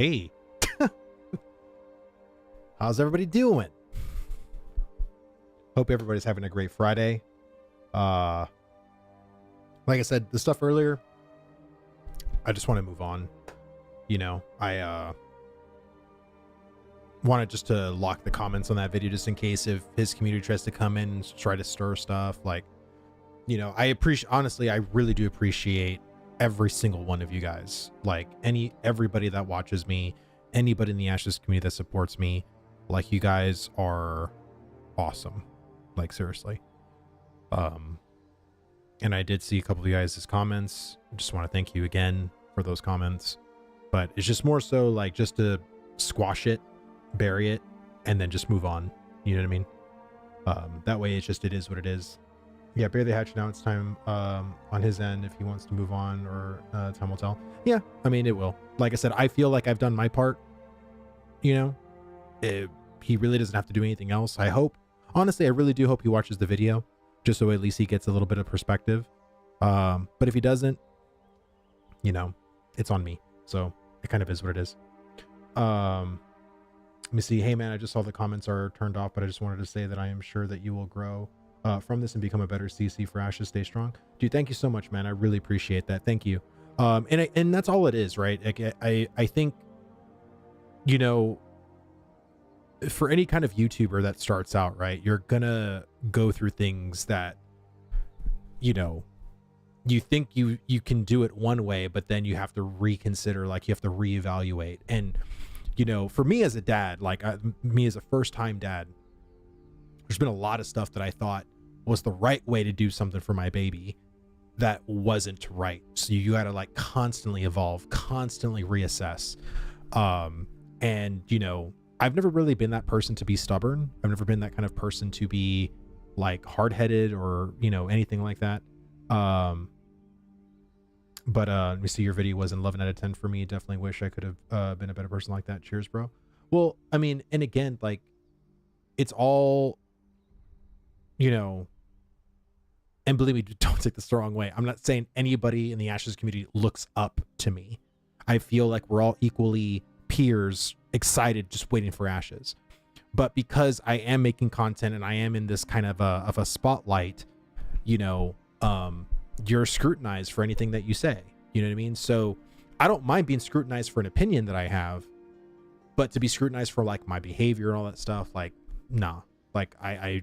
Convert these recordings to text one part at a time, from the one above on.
Hey, how's everybody doing? Hope everybody's having a great Friday. Like I said, the stuff earlier, I just want to move on. You know, I wanted just to lock the comments on that video just in case if his community tries to come in and try to stir stuff. Like, you know, honestly, I really do appreciate every single one of you guys. Like everybody that watches me, anybody in the Ashes community that supports me, like, you guys are awesome. Like, seriously. And I did see a couple of you guys' comments. I just want to thank you again for those comments. But it's just more so like just to squash it, bury it, and then just move on. You know what I mean? That way it is what it is. Yeah, bury the hatchet now. It's time on his end if he wants to move on, or time will tell. Yeah, I mean, it will. Like I said, I feel like I've done my part. You know, he really doesn't have to do anything else. I hope. Honestly, I really do hope he watches the video, just so at least he gets a little bit of perspective. But if he doesn't, you know, it's on me. So it kind of is what it is. Let me see. Hey man, I just saw the comments are turned off, but I just wanted to say that I am sure that you will grow from this and become a better CC for Ashes. Stay strong. Dude, thank you so much, man. I really appreciate that. Thank you. And that's all it is, right? Like, I think, you know, for any kind of YouTuber that starts out, right, you're gonna go through things that, you know, you think you can do it one way, but then you have to reconsider, like, you have to reevaluate. And, you know, for me as a dad, like me as a first-time dad, there's been a lot of stuff that I thought was the right way to do something for my baby that wasn't right. So you got to like constantly evolve, constantly reassess. And, you know, I've never really been that person to be stubborn. I've never been that kind of person to be like hard-headed or, you know, anything like that. But let me see, your video was an 11 out of 10 for me. Definitely wish I could have been a better person like that. Cheers, bro. Well, I mean, and again, like, it's all, you know, and believe me, don't take this the wrong way. I'm not saying anybody in the Ashes community looks up to me. I feel like we're all equally peers, excited, just waiting for Ashes. But because I am making content and I am in this kind of a spotlight, you know, you're scrutinized for anything that you say. You know what I mean? So I don't mind being scrutinized for an opinion that I have, but to be scrutinized for like my behavior and all that stuff, like, nah. Like I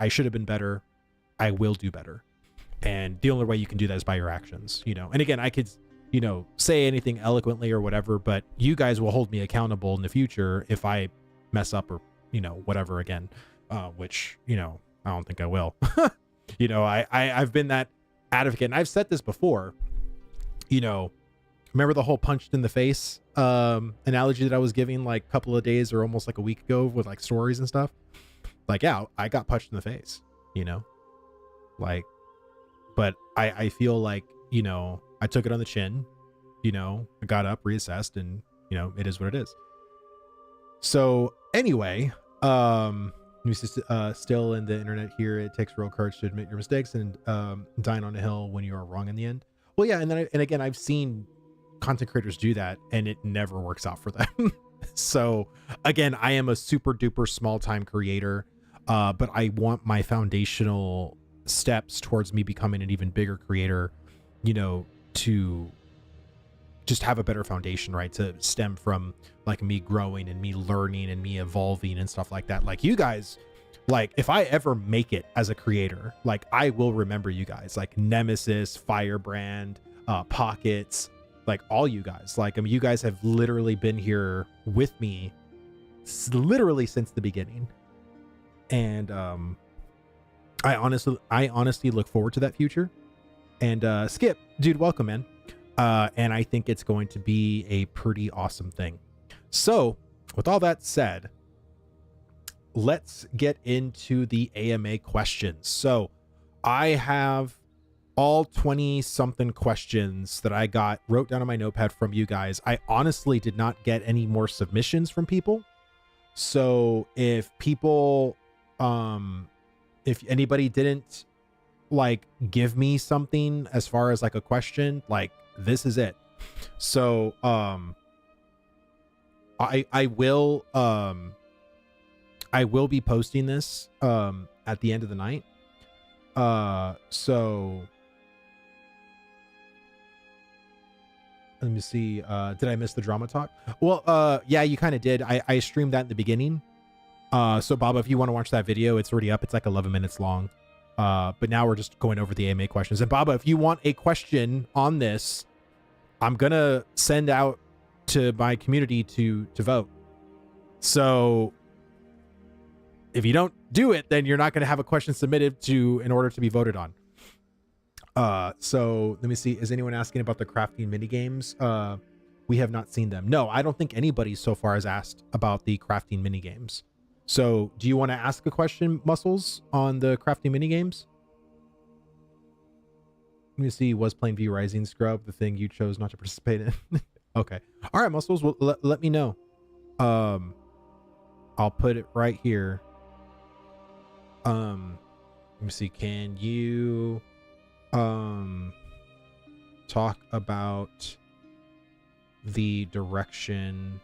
should have been better. I will do better. And the only way you can do that is by your actions, you know. And again, I could, you know, say anything eloquently or whatever, but you guys will hold me accountable in the future if I mess up or, you know, whatever again, which, you know, I don't think I will. You know, I've been that advocate, and I've said this before, you know, remember the whole punched in the face analogy that I was giving like a couple of days or almost like a week ago with like stories and stuff? Like, yeah, I got punched in the face, you know, like, but I feel like, you know, I took it on the chin, you know, I got up, reassessed, and, you know, it is what it is. So anyway, still in the internet here, it takes real courage to admit your mistakes and dying on a hill when you are wrong in the end. Well, yeah, and then and again, I've seen content creators do that and it never works out for them. So again, I am a super duper small time creator, but I want my foundational steps towards me becoming an even bigger creator, you know, to just have a better foundation, right? To stem from like me growing and me learning and me evolving and stuff like that. Like, you guys, like, if I ever make it as a creator, like, I will remember you guys, like Nemesis, Firebrand, Pockets, like all you guys. Like, I mean, you guys have literally been here with me literally since the beginning. And I honestly look forward to that future. And Skip, dude, welcome, man. And I think it's going to be a pretty awesome thing. So with all that said, let's get into the AMA questions. So I have all 20 something questions that I wrote down on my notepad from you guys. I honestly did not get any more submissions from people. So if people, if anybody didn't like give me something as far as like a question, like, this is it. So I will be posting this at the end of the night. So let me see. Did I miss the drama talk? Well, yeah, you kind of did. I streamed that in the beginning. So Baba, if you want to watch that video, it's already up. It's like 11 minutes long. But now we're just going over the AMA questions. And Baba, if you want a question on this, I'm gonna send out to my community to vote. So if you don't do it, then you're not going to have a question submitted in order to be voted on. So let me see. Is anyone asking about the crafting mini games? We have not seen them. No, I don't think anybody so far has asked about the crafting mini games. So do you want to ask a question, Muscles, on the crafting mini games? Let me see. Was Plain View Rising Scrub the thing you chose not to participate in? Okay. All right, Muscles. Well, let me know. I'll put it right here. Let me see. Can you talk about the direction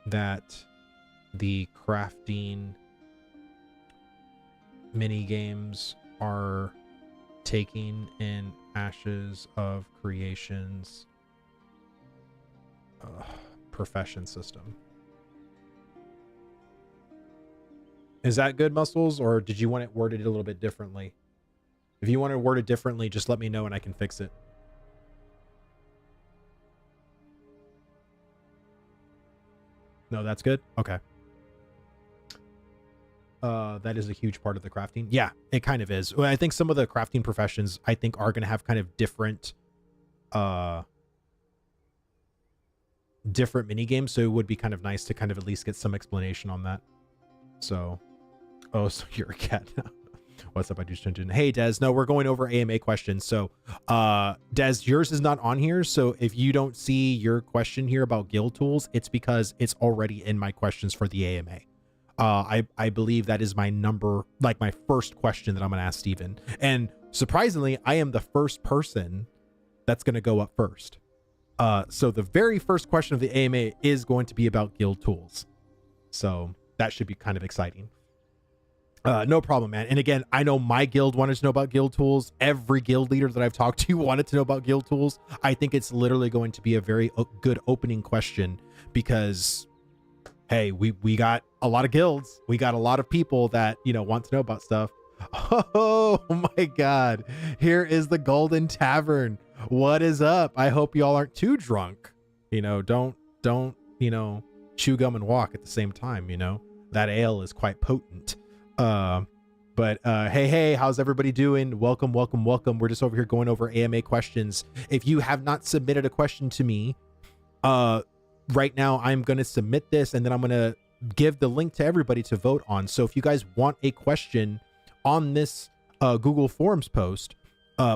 that the crafting mini games are taking in Ashes of Creation's profession system? Is that good, Muscles, or did you want it worded a little bit differently? If you want it worded differently, just let me know and I can fix it. No, that's good. Okay. That is a huge part of the crafting. Yeah, it kind of is. Well, I think some of the crafting professions, I think, are going to have kind of different mini games. So it would be kind of nice to kind of at least get some explanation on that. So, oh, so you're a cat now. What's up, I just tuned in. Hey, Des. No, we're going over AMA questions. So, Des, yours is not on here. So if you don't see your question here about guild tools, it's because it's already in my questions for the AMA. I believe that is my my first question that I'm going to ask Steven. And surprisingly, I am the first person that's going to go up first. So the very first question of the AMA is going to be about guild tools. So that should be kind of exciting. No problem, man. And again, I know my guild wanted to know about guild tools. Every guild leader that I've talked to wanted to know about guild tools. I think it's literally going to be a very good opening question because, hey, we got a lot of guilds. We got a lot of people that, want to know about stuff. Oh my God. Here is the Golden Tavern. What is up? I hope y'all aren't too drunk. Don't, chew gum and walk at the same time. That ale is quite potent. But hey, how's everybody doing? Welcome. We're just over here going over AMA questions. If you have not submitted a question to me, right now I'm going to submit this and then I'm going to give the link to everybody to vote on. So if you guys want a question on this Google Forms post,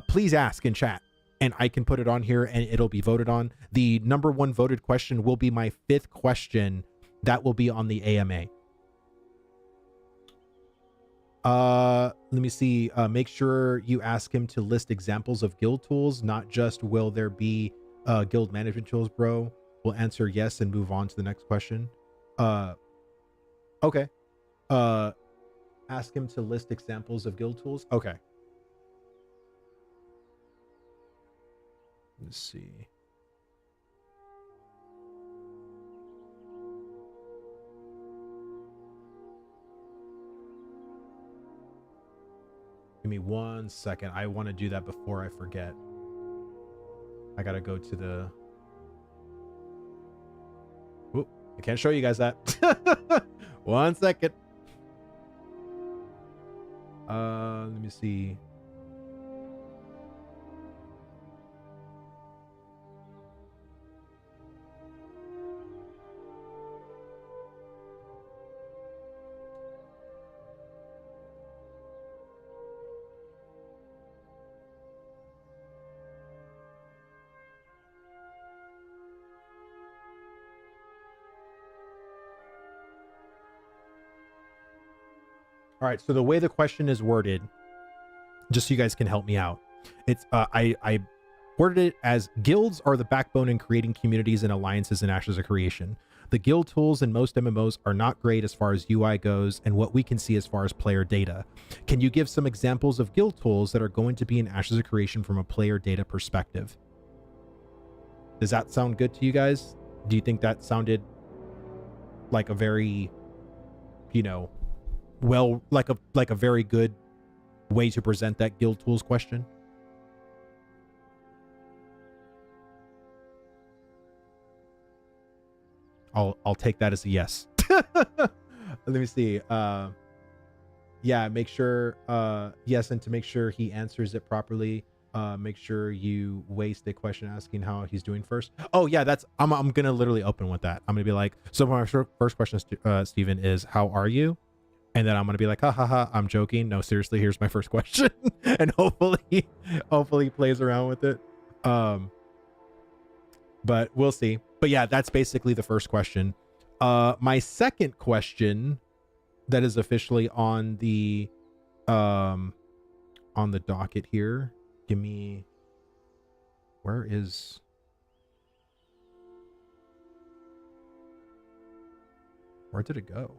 please ask in chat and I can put it on here and it'll be voted on. The number one voted question will be my 5th question that will be on the AMA. Let me see. Make sure you ask him to list examples of guild tools, not just will there be guild management tools, bro. We'll answer yes and move on to the next question. Okay. Ask him to list examples of guild tools. Okay. Let's see. Give me 1 second. I want to do that before I forget. I gotta go to the... Oop, I can't show you guys that. 1 second. Let me see. All right, so the way the question is worded, just so you guys can help me out, it's I worded it as guilds are the backbone in creating communities and alliances in Ashes of Creation. The guild tools in most MMOs are not great as far as UI goes and what we can see as far as player data. Can you give some examples of guild tools that are going to be in Ashes of Creation from a player data perspective? Does that sound good to you guys? Do you think that sounded like a very, well, like a very good way to present that guild tools question? I'll take that as a yes. Let me see. Yeah, make sure yes, and to make sure he answers it properly, make sure you waste a question asking how he's doing first. Oh yeah, I'm gonna literally open with that. I'm gonna be like, so my first question, Steven, is how are you? And then I'm gonna be like, ha ha ha, I'm joking. No, seriously, here's my first question. And hopefully he plays around with it. But we'll see. But yeah, that's basically the first question. My second question that is officially on the docket here. Give me, where did it go?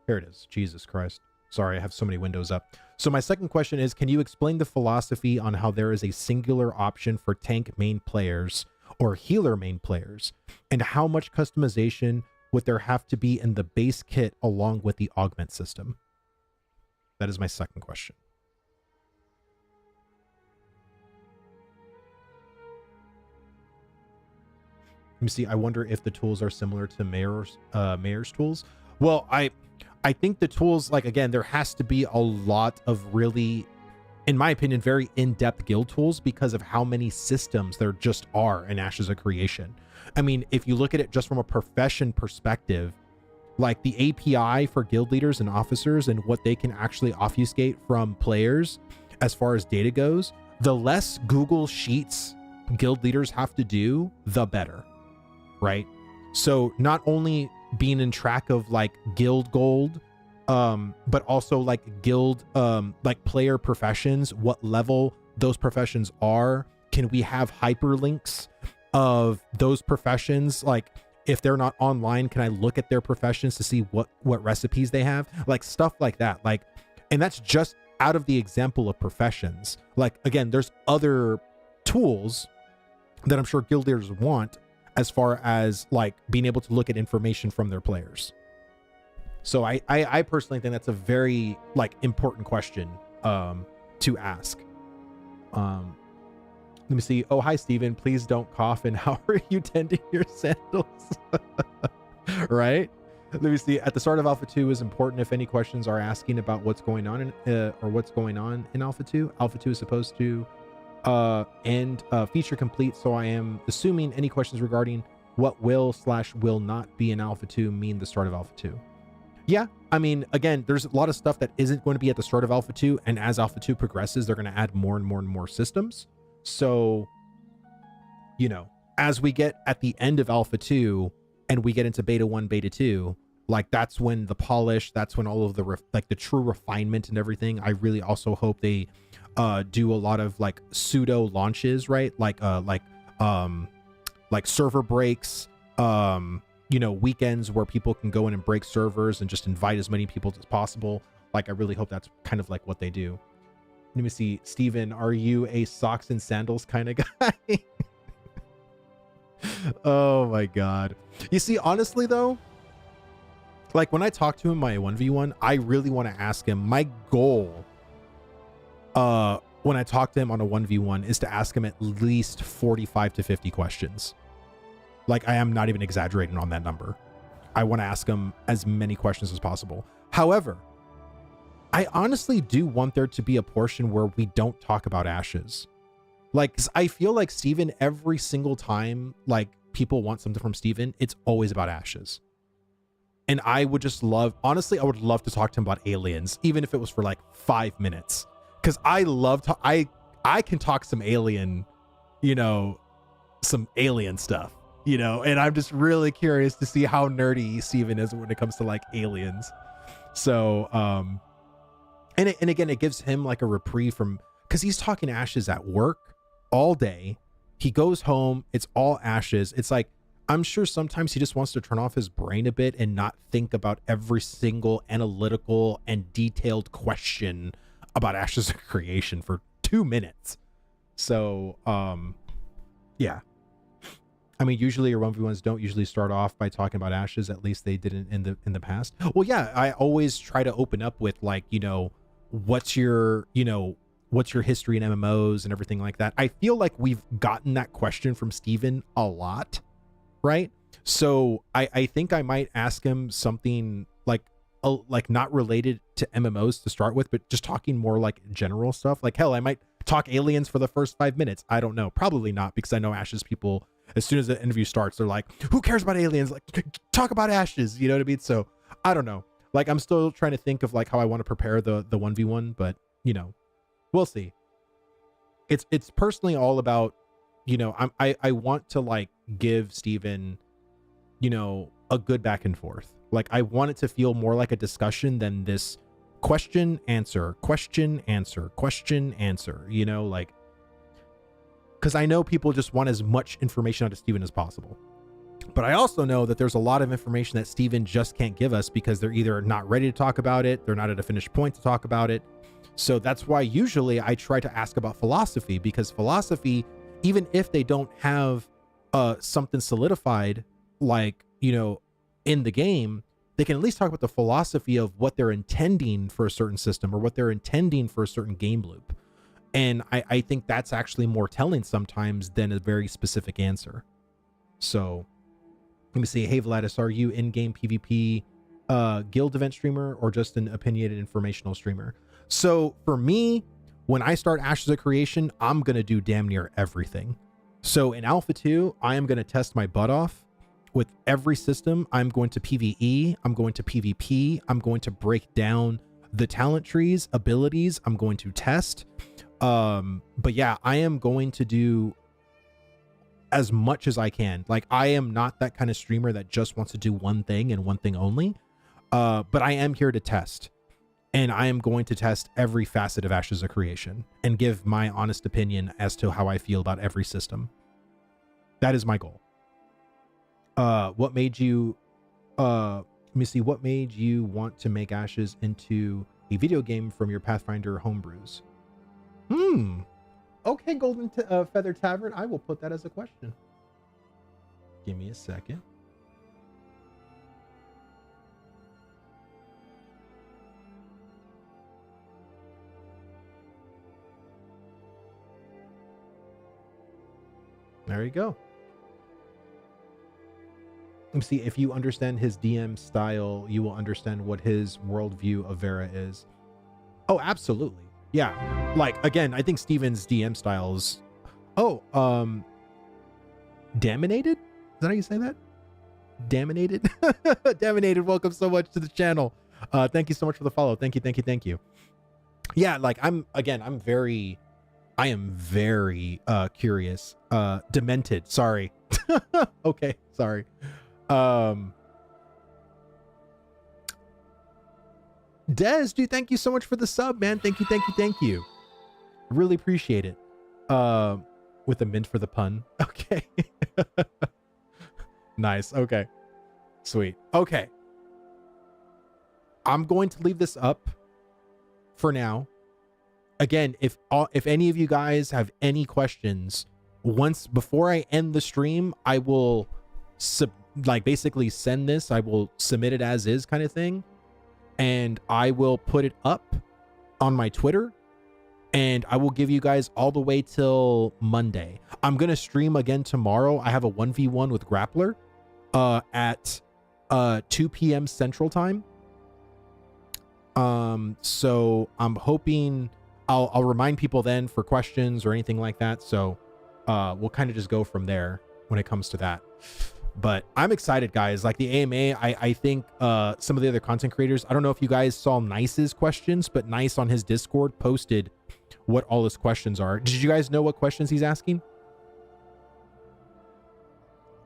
Here it is. Jesus Christ. Sorry, I have so many windows up. So my second question is, can you explain the philosophy on how there is a singular option for tank main players or healer main players, and how much customization would there have to be in the base kit along with the augment system? That is my second question. Let me see. I wonder if the tools are similar to Mayor's tools. Well, I think the tools, like, again, there has to be a lot of really, in my opinion, very in-depth guild tools because of how many systems there just are in Ashes of Creation. I mean, if you look at it just from a profession perspective, like the API for guild leaders and officers and what they can actually obfuscate from players as far as data goes, the less Google Sheets guild leaders have to do, the better, right? So not only being in track of like guild gold, but also like guild, like player professions, what level those professions are. Can we have hyperlinks of those professions? Like if they're not online, can I look at their professions to see what recipes they have? Like stuff like that. Like, and that's just out of the example of professions. Like, again, there's other tools that I'm sure guild leaders want as far as like being able to look at information from their players. So I personally think that's a very like important question to ask. Let me see. Oh, hi, Steven. Please don't cough. And how are you tending your sandals? Right? Let me see. At the start of Alpha 2 is important if any questions are asking about what's going on in, or what's going on in Alpha 2. Alpha 2 is supposed to end feature complete. So I am assuming any questions regarding what will/will not be in Alpha 2 mean the start of Alpha 2. Yeah, I mean, again, there's a lot of stuff that isn't going to be at the start of Alpha 2, and as Alpha 2 progresses, they're going to add more and more and more systems. So, you know, as we get at the end of Alpha 2 and we get into Beta 1, Beta 2, like that's when the polish, that's when all of the like the true refinement and everything. I really also hope they do a lot of like pseudo launches, right? Like server breaks, you know, weekends where people can go in and break servers and just invite as many people as possible. Like, I really hope that's kind of like what they do. Let me see. Steven, are you a socks and sandals kind of guy? Oh my God. You see, honestly though, like when I talk to him my 1v1, I really want to ask him, my goal when I talk to him on a 1v1 is to ask him at least 45 to 50 questions. Like, I am not even exaggerating on that number. I want to ask him as many questions as possible. However, I honestly do want there to be a portion where we don't talk about Ashes. Like, 'cause I feel like Steven, every single time like people want something from Steven, it's always about Ashes. And I would just love, honestly, I would love to talk to him about aliens, even if it was for like 5 minutes. Because I love to, I can talk some alien, you know, some alien stuff. You know, and I'm just really curious to see how nerdy Steven is when it comes to like aliens. So, and again, it gives him like a reprieve from, because he's talking Ashes at work all day. He goes home, it's all Ashes. It's like, I'm sure sometimes he just wants to turn off his brain a bit and not think about every single analytical and detailed question about Ashes of Creation for 2 minutes. So, yeah. I mean, usually your 1v1s don't usually start off by talking about Ashes. At least they didn't in the past. Well, yeah, I always try to open up with, like, you know, what's your history in MMOs and everything like that. I feel like we've gotten that question from Steven a lot, right? So I think I might ask him something like not related to MMOs to start with, but just talking more like general stuff. Like, hell, I might talk aliens for the first 5 minutes. I don't know. Probably not, because I know Ashes people, as soon as the interview starts, they're like, who cares about aliens? Like, talk about Ashes, you know what I mean? So I don't know. Like, I'm still trying to think of like how I want to prepare the 1v1, but you know, we'll see. It's personally all about, you know, I want to like give Steven, you know, a good back and forth. Like, I want it to feel more like a discussion than this question, answer, you know, like, because I know people just want as much information out of Steven as possible. But I also know that there's a lot of information that Steven just can't give us because they're either not ready to talk about it, they're not at a finished point to talk about it. So that's why usually I try to ask about philosophy, because philosophy, even if they don't have something solidified, like, you know, in the game, they can at least talk about the philosophy of what they're intending for a certain system or what they're intending for a certain game loop. And I think that's actually more telling sometimes than a very specific answer. So let me see. Hey, Vlhadus, are you in-game PvP guild event streamer or just an opinionated informational streamer? So for me, when I start Ashes of Creation, I'm going to do damn near everything. So in Alpha 2, I am going to test my butt off with every system. I'm going to PvE. I'm going to PvP. I'm going to break down the talent trees, abilities. I'm going to test. But yeah, I am going to do as much as I can. Like, I am not that kind of streamer that just wants to do one thing and one thing only. But I am here to test. And I am going to test every facet of Ashes of Creation and give my honest opinion as to how I feel about every system. That is my goal. What made you, let me see, what made you want to make Ashes into a video game from your Pathfinder homebrews? Okay, Golden Feather Tavern, I will put that as a question. Give me a second. There you go. Let me see. If you understand his DM style, you will understand what his worldview of Vera is. Oh, absolutely. Yeah. Like, again, I think Steven's DM style is... Oh, Daminated? Is that how you say that? Daminated? Daminated, welcome so much to the channel. Thank you so much for the follow. Thank you. Yeah, like, I am very curious. Demented, sorry. Okay, sorry. Des, dude, thank you so much for the sub, man. Thank you. Really appreciate it. With a mint for the pun. Okay. Nice. Okay. Sweet. Okay. I'm going to leave this up for now. Again, if any of you guys have any questions, before I end the stream, I will basically send this. I will submit it as is, kind of thing, and I will put it up on my Twitter, and I will give you guys all the way till Monday. I'm gonna stream again tomorrow. I have a 1v1 with Grappler at 2 p.m. Central Time. So I'm hoping I'll remind people then for questions or anything like that. So we'll kind of just go from there when it comes to that. But I'm excited, guys. Like the AMA, I think some of the other content creators, I don't know if you guys saw Nice's questions, but Nice on his Discord posted what all his questions are. Did you guys know what questions he's asking?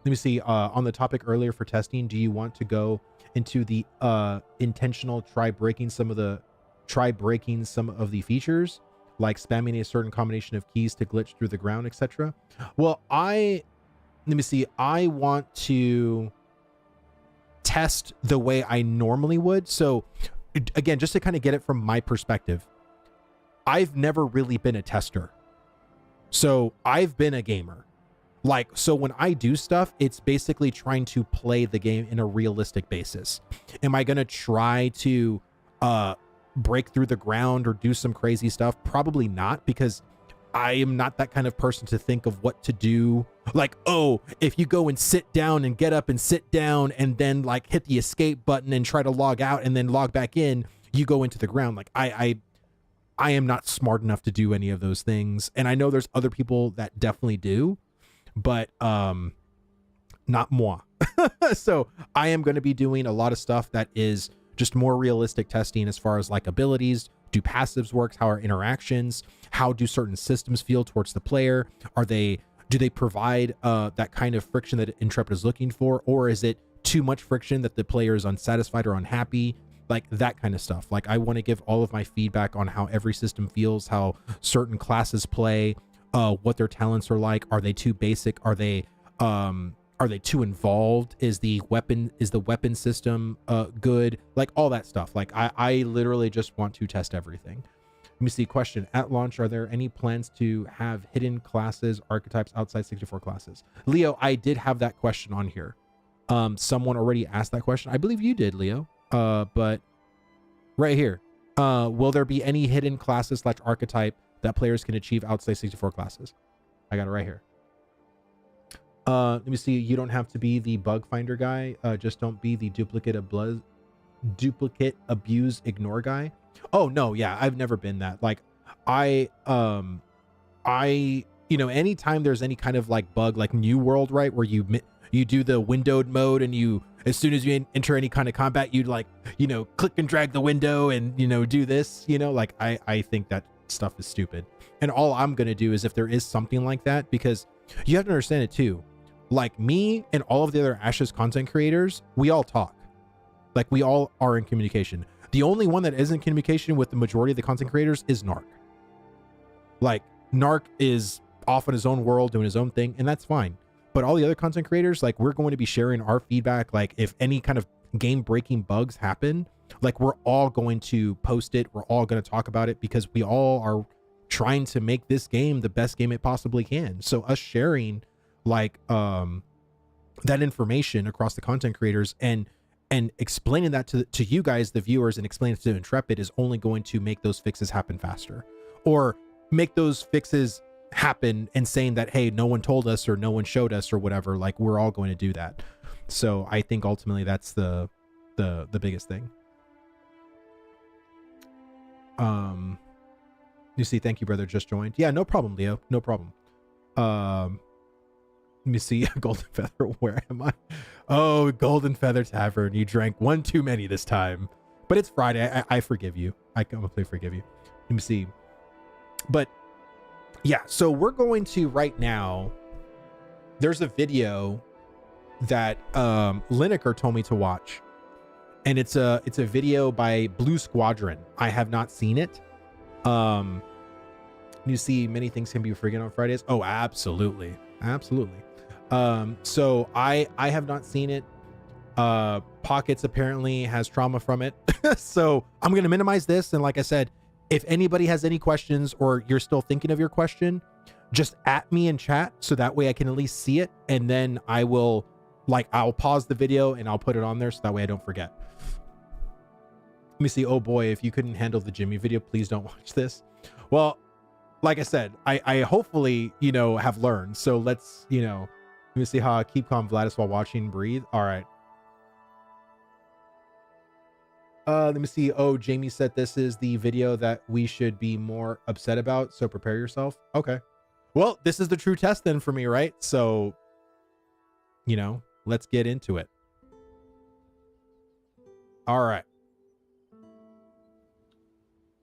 Let me see. On the topic earlier for testing, do you want to go into the intentional try breaking some of the features, like spamming a certain combination of keys to glitch through the ground, etc.? Well, let me see. I want to test the way I normally would. So again, just to kind of get it from my perspective, I've never really been a tester. So I've been a gamer. Like, so when I do stuff, it's basically trying to play the game in a realistic basis. Am I going to try to break through the ground or do some crazy stuff? Probably not, because I am not that kind of person to think of what to do. Like, oh, if you go and sit down and get up and sit down and then like hit the escape button and try to log out and then log back in, you go into the ground. Like I am not smart enough to do any of those things. And I know there's other people that definitely do, but not moi. So I am going to be doing a lot of stuff that is just more realistic testing as far as like abilities. Do passives work? How are interactions? How do certain systems feel towards the player? Do they provide that kind of friction that Intrepid is looking for? Or is it too much friction that the player is unsatisfied or unhappy? Like that kind of stuff. Like I want to give all of my feedback on how every system feels, how certain classes play, what their talents are like. Are they too basic? Are they too involved? Is the weapon system good? Like all that stuff. Like I literally just want to test everything. Let me see. Question: at launch, are there any plans to have hidden classes, archetypes outside 64 classes? Leo, I did have that question on here. Someone already asked that question. I believe you did, Leo. But right here, will there be any hidden classes / archetype that players can achieve outside 64 classes? I got it right here. Let me see. You don't have to be the bug finder guy. Just don't be the duplicate abuse ignore guy. Oh no, yeah, I've never been that. Like anytime there's any kind of like bug, like New World, right, where you do the windowed mode and you, as soon as you enter any kind of combat, you'd like, click and drag the window and, do this, like I think that stuff is stupid. And all I'm going to do is if there is something like that, because you have to understand it too. Like me and all of the other Ashes content creators, we all talk. Like we all are in communication. The only one that isn't in communication with the majority of the content creators is Narc. Like Narc is off in his own world doing his own thing, and that's fine. But all the other content creators, like we're going to be sharing our feedback. Like if any kind of game breaking bugs happen, like we're all going to post it. We're all going to talk about it because we all are trying to make this game the best game it possibly can. So us sharing like that information across the content creators and explaining that to you guys, the viewers, and explaining it to Intrepid is only going to make those fixes happen faster, or make those fixes happen and saying that, hey, no one told us or no one showed us or whatever. Like we're all going to do that. So I think ultimately that's the biggest thing. You see, thank you, brother, just joined. Yeah, no problem, Leo, no problem. Let me see. Golden Feather, where am I? Oh, Golden Feather Tavern. You drank one too many this time, but it's Friday. I forgive you. I completely forgive you. Let me see. But yeah, so we're going to right now. There's a video that Lineker told me to watch, and it's a video by Blue Squadron. I have not seen it. You see, many things can be forgiven on Fridays. Oh, absolutely, absolutely. So I have not seen it. Pockets apparently has trauma from it. So I'm going to minimize this. And like I said, if anybody has any questions or you're still thinking of your question, just at me in chat. So that way I can at least see it. And then I'll pause the video and I'll put it on there. So that way I don't forget. Let me see. Oh boy, if you couldn't handle the Jimmy video, please don't watch this. Well, like I said, I hopefully, have learned. So let's, let me see how I keep calm, Vlhadus, while watching Breathe. All right. Let me see. Oh, Jamie said this is the video that we should be more upset about. So prepare yourself. Okay. Well, this is the true test then for me, right? So, let's get into it. All right.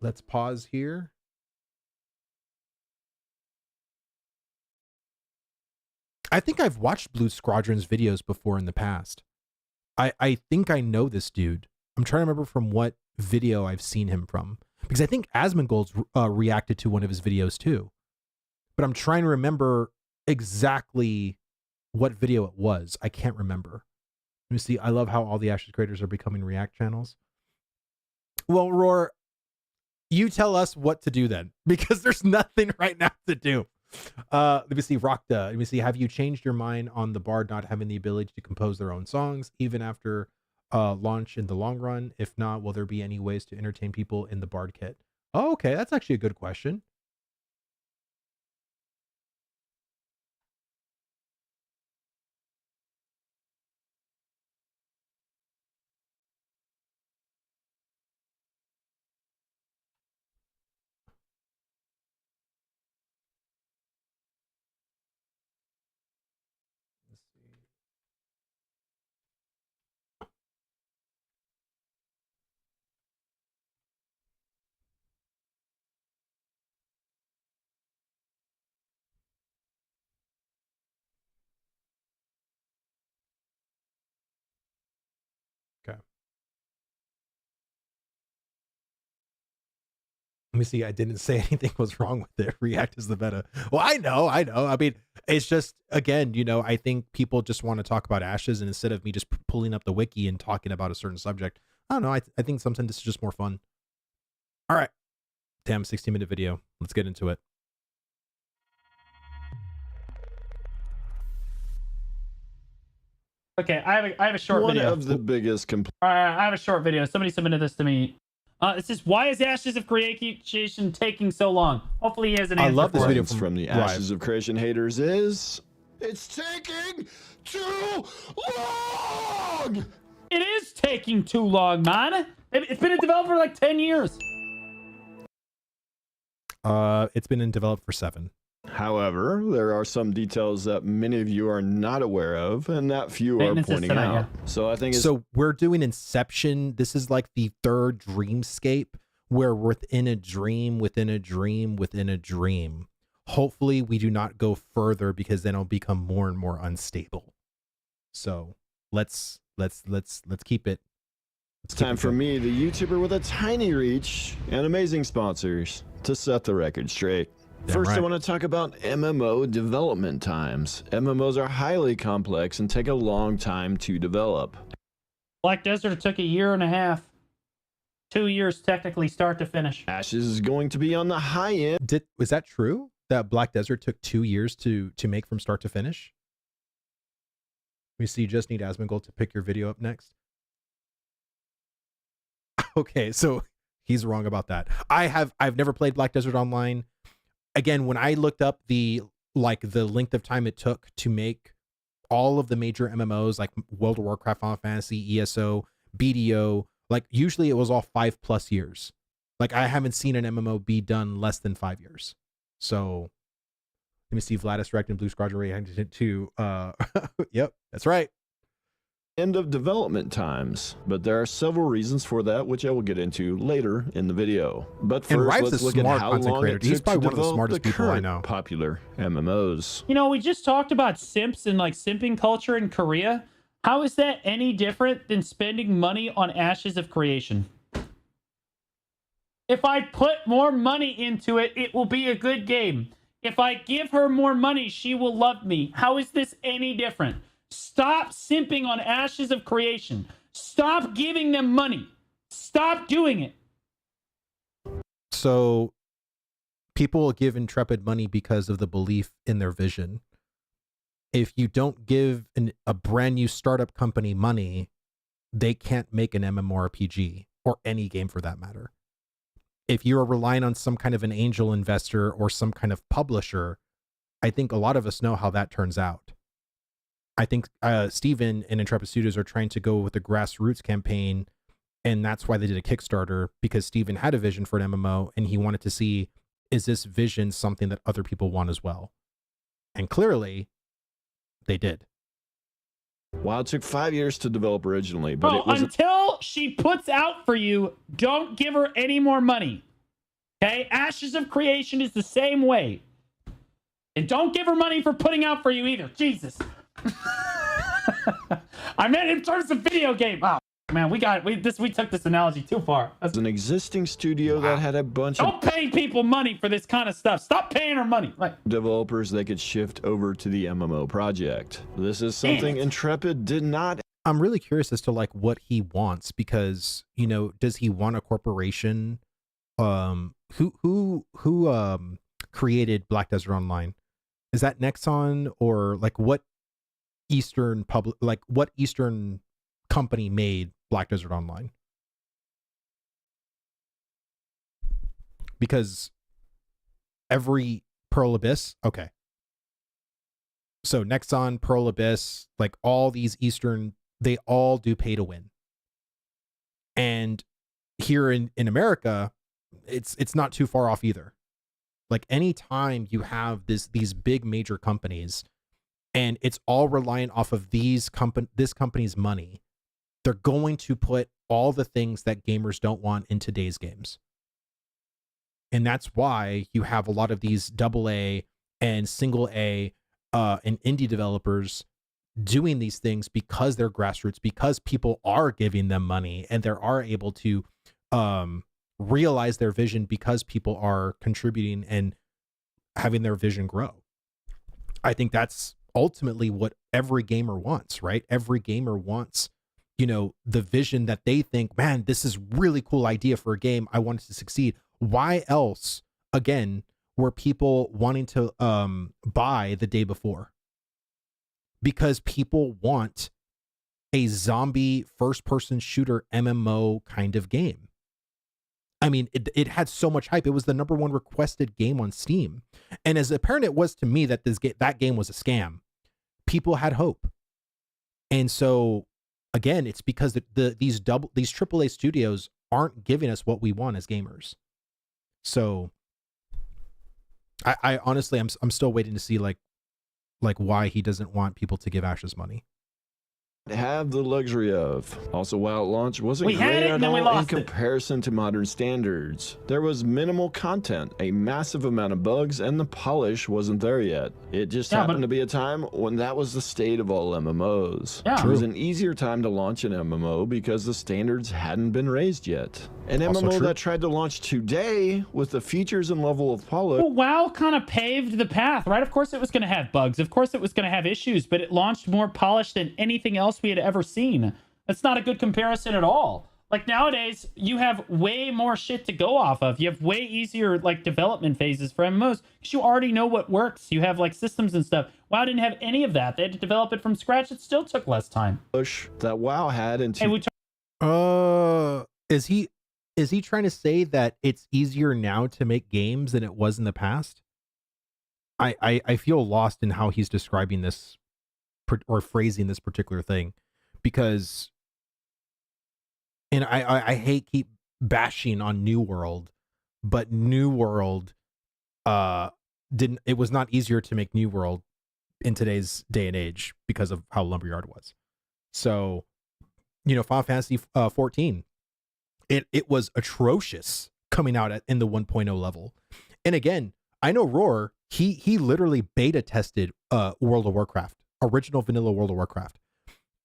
Let's pause here. I think I've watched Blue Squadron's videos before in the past. I think I know this dude. I'm trying to remember from what video I've seen him from. Because I think Asmongold's reacted to one of his videos too. But I'm trying to remember exactly what video it was. I can't remember. Let me see. I love how all the Ashes creators are becoming React channels. Well, Roar, you tell us what to do then, because there's nothing right now to do. Let me see. Rockda. Let me see. Have you changed your mind on the Bard not having the ability to compose their own songs, even after launch in the long run? If not, will there be any ways to entertain people in the Bard kit? Oh, okay. That's actually a good question. Let's see. Okay. Let me see. I didn't say anything was wrong with it. React is the meta. Well, I know. I mean, it's just, again, you know, I think people just want to talk about Ashes, and instead of me just pulling up the wiki and talking about a certain subject, I don't know. I think sometimes this is just more fun. All right. Damn, 16-minute video. Let's get into it. Okay, I have a short video. One of the biggest I have a short video. Somebody submitted this to me. It says, "Why is Ashes of Creation taking so long?" Hopefully, he has an answer. I love this video from the Ashes of Creation haters is it's taking too long. It is taking too long, man. It's been in development for like 10 years. It's been in development for 7. However, there are some details that many of you are not aware of, and that few are pointing out. Yeah. So I think it's so we're doing Inception. This is like the 3rd dreamscape, where within a dream, within a dream, within a dream. Hopefully, we do not go further, because then it'll become more and more unstable. So let's keep it. It's time for me, the YouTuber with a tiny reach and amazing sponsors, to set the record straight. First, I want to talk about MMO development times. MMOs are highly complex and take a long time to develop. Black Desert took 1.5 years. 2 years technically, start to finish. Ashes is going to be on the high end. Was that true? That Black Desert took 2 years to make from start to finish? We see. Just need Asmongold to pick your video up next. Okay, so he's wrong about that. I've never played Black Desert Online. Again, when I looked up the length of time it took to make all of the major MMOs, like World of Warcraft, Final Fantasy, ESO, BDO, like usually it was all 5+ years. Like I haven't seen an MMO be done less than 5 years. So let me see. Vlhadus Rect and Blue Squadron reacted to yep, that's right. End of development times, but there are several reasons for that, which I will get into later in the video. But first, let's look at how long it took to develop the current popular MMOs. You know, we just talked about simps and like simping culture in Korea. How is that any different than spending money on Ashes of Creation? If I put more money into it, it will be a good game. If I give her more money, she will love me. How is this any different? Stop simping on Ashes of Creation. Stop giving them money. Stop doing it. So people will give Intrepid money because of the belief in their vision. If you don't give a brand new startup company money, they can't make an MMORPG or any game for that matter. If you're relying on some kind of an angel investor or some kind of publisher, I think a lot of us know how that turns out. I think Steven and Intrepid Studios are trying to go with the grassroots campaign, and that's why they did a Kickstarter, because Steven had a vision for an MMO, and he wanted to see, is this vision something that other people want as well? And clearly, they did. While it took 5 years to develop originally, but Bro, it was until she puts out for you, don't give her any more money. Okay? Ashes of Creation is the same way. And don't give her money for putting out for you either. Jesus. I meant in terms of video game. Oh. Man, we took this analogy too far. An existing studio that had a bunch Don't pay people money for this kind of stuff. Stop paying her money. Like, developers that could shift over to the MMO project. This is something Intrepid did not. I'm really curious as to like what he wants, because, you know, does he want a corporation? Who created Black Desert Online? Is that Nexon, or like what Eastern company made Black Desert Online? Because every Pearl Abyss, okay. So Nexon, Pearl Abyss, like all these Eastern, they all do pay to win. And here in America, it's not too far off either. Like anytime you have these big major companies and it's all reliant off of this company's money, they're going to put all the things that gamers don't want in today's games. And that's why you have a lot of these AA and single A and indie developers doing these things, because they're grassroots, because people are giving them money and they are able to realize their vision, because people are contributing and having their vision grow. I think that's ultimately what every gamer wants, right? Every gamer wants, you know, the vision that they think, man, this is really cool idea for a game. I want it to succeed. Why else, again, were people wanting to buy the day before? Because people want a zombie first-person shooter MMO kind of game. I mean, it had so much hype. It was the #1 requested game on Steam. And as apparent it was to me that that game was a scam, people had hope. And so, again, it's because these AAA studios aren't giving us what we want as gamers. So I honestly, I'm still waiting to see like why he doesn't want people to give Ashes money. Have the luxury of. Also, WoW at launch wasn't We had great it, at and then we all in lost it. comparison to modern standards. There was minimal content, a massive amount of bugs, and the polish wasn't there yet. It just happened to be a time when that was the state of all MMOs. Yeah. It was an easier time to launch an MMO because the standards hadn't been raised yet. An Also MMO true. that tried to launch today with the features and level of polish. well, WoW kind of paved the path, right? Of course it was going to have bugs. Of course it was going to have issues, but it launched more polished than anything else we had ever seen. That's not a good comparison at all. Like nowadays, you have way more shit to go off of. You have way easier like development phases for MMOs because you already know what works. You have like systems and stuff. WoW didn't have any of that. They had to develop it from scratch. It still took less time. That WoW had in Hey, we Is he trying to say that it's easier now to make games than it was in the past? I feel lost in how he's describing this or phrasing this particular thing, because, and I hate keep bashing on New World, but New World it was not easier to make New World in today's day and age because of how Lumberyard was. So, you know, Final Fantasy 14, it was atrocious coming out in the 1.0 level. And again, I know Roar, he literally beta tested World of Warcraft, original vanilla World of Warcraft.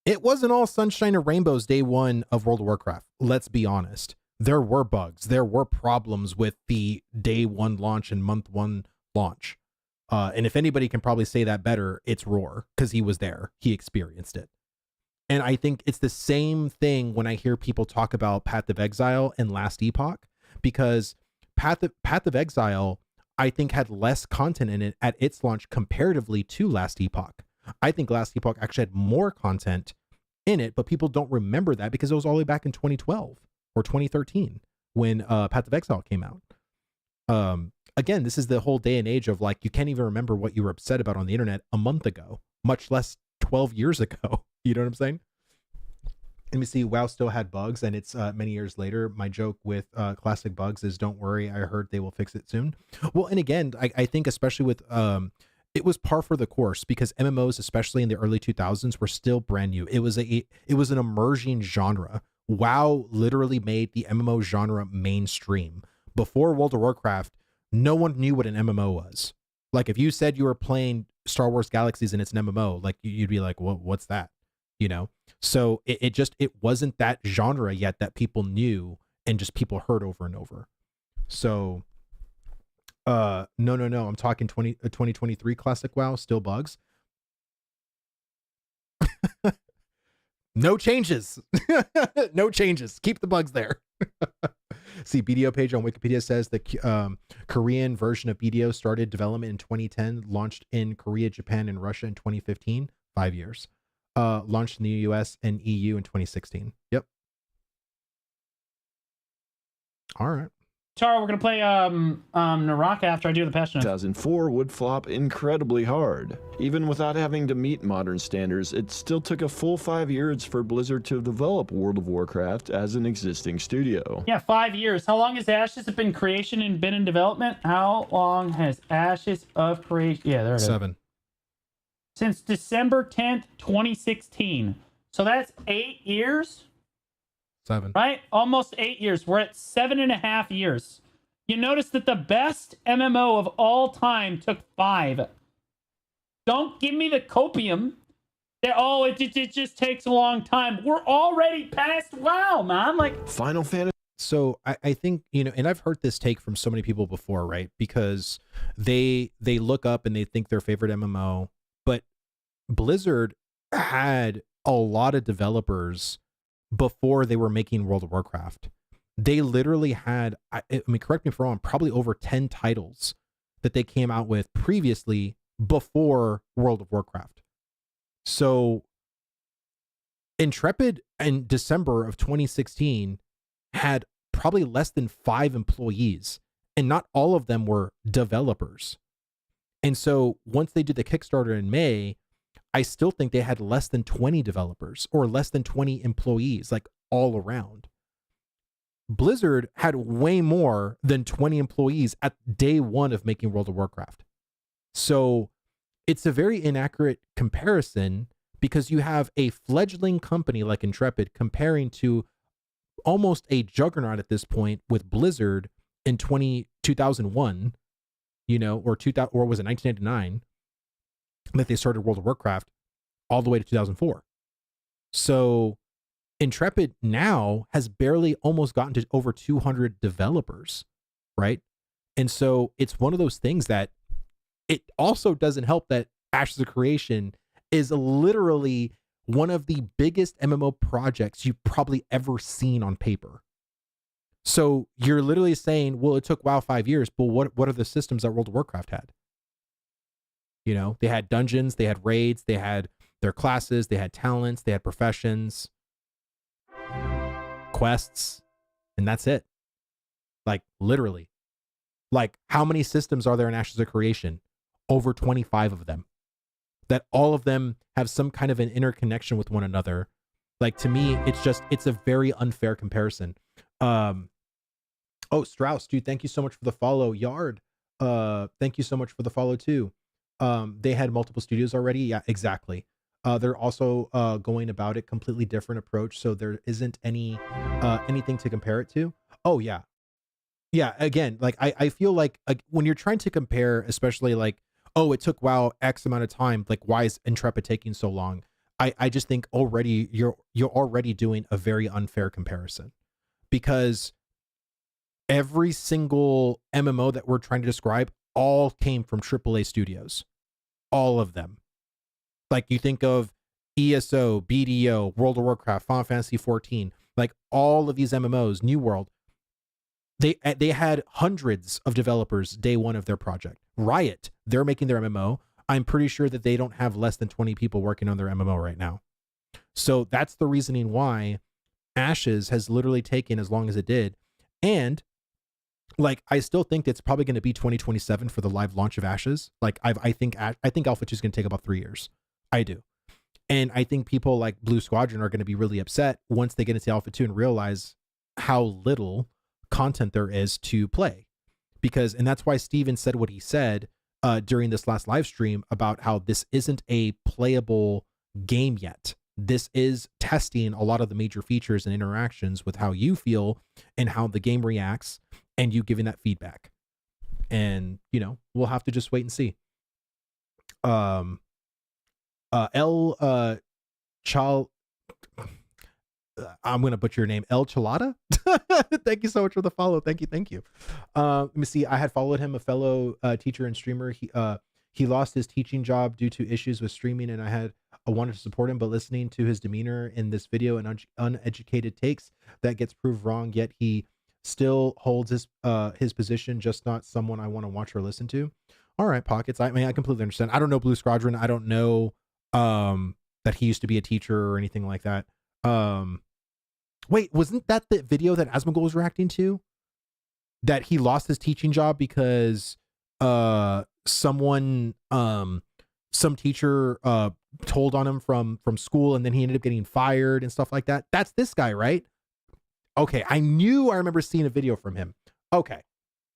It wasn't all sunshine and rainbows day one of World of Warcraft. Let's be honest. There were bugs. There were problems with the day one launch and month one launch. And if anybody can probably say that better, it's Roar, because he was there. He experienced it. And I think it's the same thing when I hear people talk about Path of Exile and Last Epoch, because Path of Exile, I think, had less content in it at its launch comparatively to Last Epoch. I think Last Epoch actually had more content in it, but people don't remember that because it was all the way back in 2012 or 2013 when Path of Exile came out. Again, this is the whole day and age of like, you can't even remember what you were upset about on the internet a month ago, much less 12 years ago. You know what I'm saying? Let me see. WoW still had bugs, and it's many years later. My joke with classic bugs is, don't worry, I heard they will fix it soon. Well, and again, I think especially with it was par for the course, because MMOs, especially in the early 2000s, were still brand new. It was an emerging genre. WoW literally made the MMO genre mainstream. Before World of Warcraft, no one knew what an MMO was. Like if you said you were playing Star Wars Galaxies and it's an MMO, like you'd be like, what's that? you know? So it wasn't that genre yet that people knew and just people heard over and over. So no, I'm talking 2023 classic WoW, still bugs. No changes. No changes. Keep the bugs there. See, BDO page on Wikipedia says the Korean version of BDO started development in 2010, launched in Korea, Japan, and Russia in 2015, 5 years. Launched in the US and EU in 2016. Yep. All right. Tara, we're gonna play Naraka after I do the patch notes. 2004 would flop incredibly hard. Even without having to meet modern standards, it still took a full 5 years for Blizzard to develop World of Warcraft as an existing studio. Yeah, 5 years. How long has Ashes been creation and been in development? How long has Ashes of Creation? Yeah, there it is. 7. Since December 10th, 2016. So that's 8 years? 7. Right? Almost 8 years. We're at 7.5 years. You notice that the best MMO of all time took 5. Don't give me the copium that, oh, it just takes a long time. We're already past WoW, man. Like, Final Fantasy. So I think, you know, and I've heard this take from so many people before, right? Because they look up and they think their favorite MMO, but Blizzard had a lot of developers before they were making World of Warcraft. They literally had, I mean, correct me if I'm wrong, probably over 10 titles that they came out with previously before World of Warcraft. So Intrepid in December of 2016 had probably less than 5 employees, and not all of them were developers. And so once they did the Kickstarter in May, I still think they had less than 20 developers or less than 20 employees, like all around. Blizzard had way more than 20 employees at day one of making World of Warcraft. So it's a very inaccurate comparison because you have a fledgling company like Intrepid comparing to almost a juggernaut at this point with Blizzard in 2001, you know, or was it 1999 that they started World of Warcraft all the way to 2004. So Intrepid now has barely almost gotten to over 200 developers, right? And so it's one of those things that it also doesn't help that Ashes of Creation is literally one of the biggest MMO projects you've probably ever seen on paper. So you're literally saying, well, it took WoW 5 years, but what are the systems that World of Warcraft had? You know, they had dungeons, they had raids, they had their classes, they had talents, they had professions, quests, and that's it. Like, literally. Like, how many systems are there in Ashes of Creation? Over 25 of them. That all of them have some kind of an interconnection with one another. Like, to me, it's a very unfair comparison. Oh, Strauss, dude, thank you so much for the follow. Yard, thank you so much for the follow too. They had multiple studios already. Yeah, exactly. They're also going about it completely different approach. So there isn't anything to compare it to. Oh yeah. Yeah. Again, like I feel like when you're trying to compare, especially like, oh, it took WoW X amount of time. Like, why is Intrepid taking so long? I just think already you're already doing a very unfair comparison, because every single MMO that we're trying to describe all came from AAA studios. All of them. Like, you think of ESO, BDO, World of Warcraft, Final Fantasy 14, like all of these MMOs, New World, they had hundreds of developers day one of their project. Riot, they're making their MMO. I'm pretty sure that they don't have less than 20 people working on their MMO right now. So that's the reasoning why Ashes has literally taken as long as it did. And like, I still think it's probably going to be 2027 for the live launch of Ashes. Like, I think Alpha 2 is going to take about 3 years. I do. And I think people like Blue Squadron are going to be really upset once they get into Alpha 2 and realize how little content there is to play. And that's why Steven said what he said during this last live stream about how this isn't a playable game yet. This is testing a lot of the major features and interactions with how you feel and how the game reacts, and you giving that feedback. And, you know, we'll have to just wait and see. I'm gonna butcher your name, El Chalada. Thank you so much for the follow. Thank you. Let me see. I had followed him, a fellow teacher and streamer. He lost his teaching job due to issues with streaming, and I wanted to support him, but listening to his demeanor in this video and uneducated takes that gets proved wrong, yet he still holds his position, just not someone I want to watch or listen to. All right, Pockets. I mean, I completely understand. I don't know Blue Squadron. I don't know that he used to be a teacher or anything like that. Wait, wasn't that the video that Asmongold was reacting to? That he lost his teaching job because some teacher told on him from school, and then he ended up getting fired and stuff like that. That's this guy, right? Okay, I remember seeing a video from him. Okay,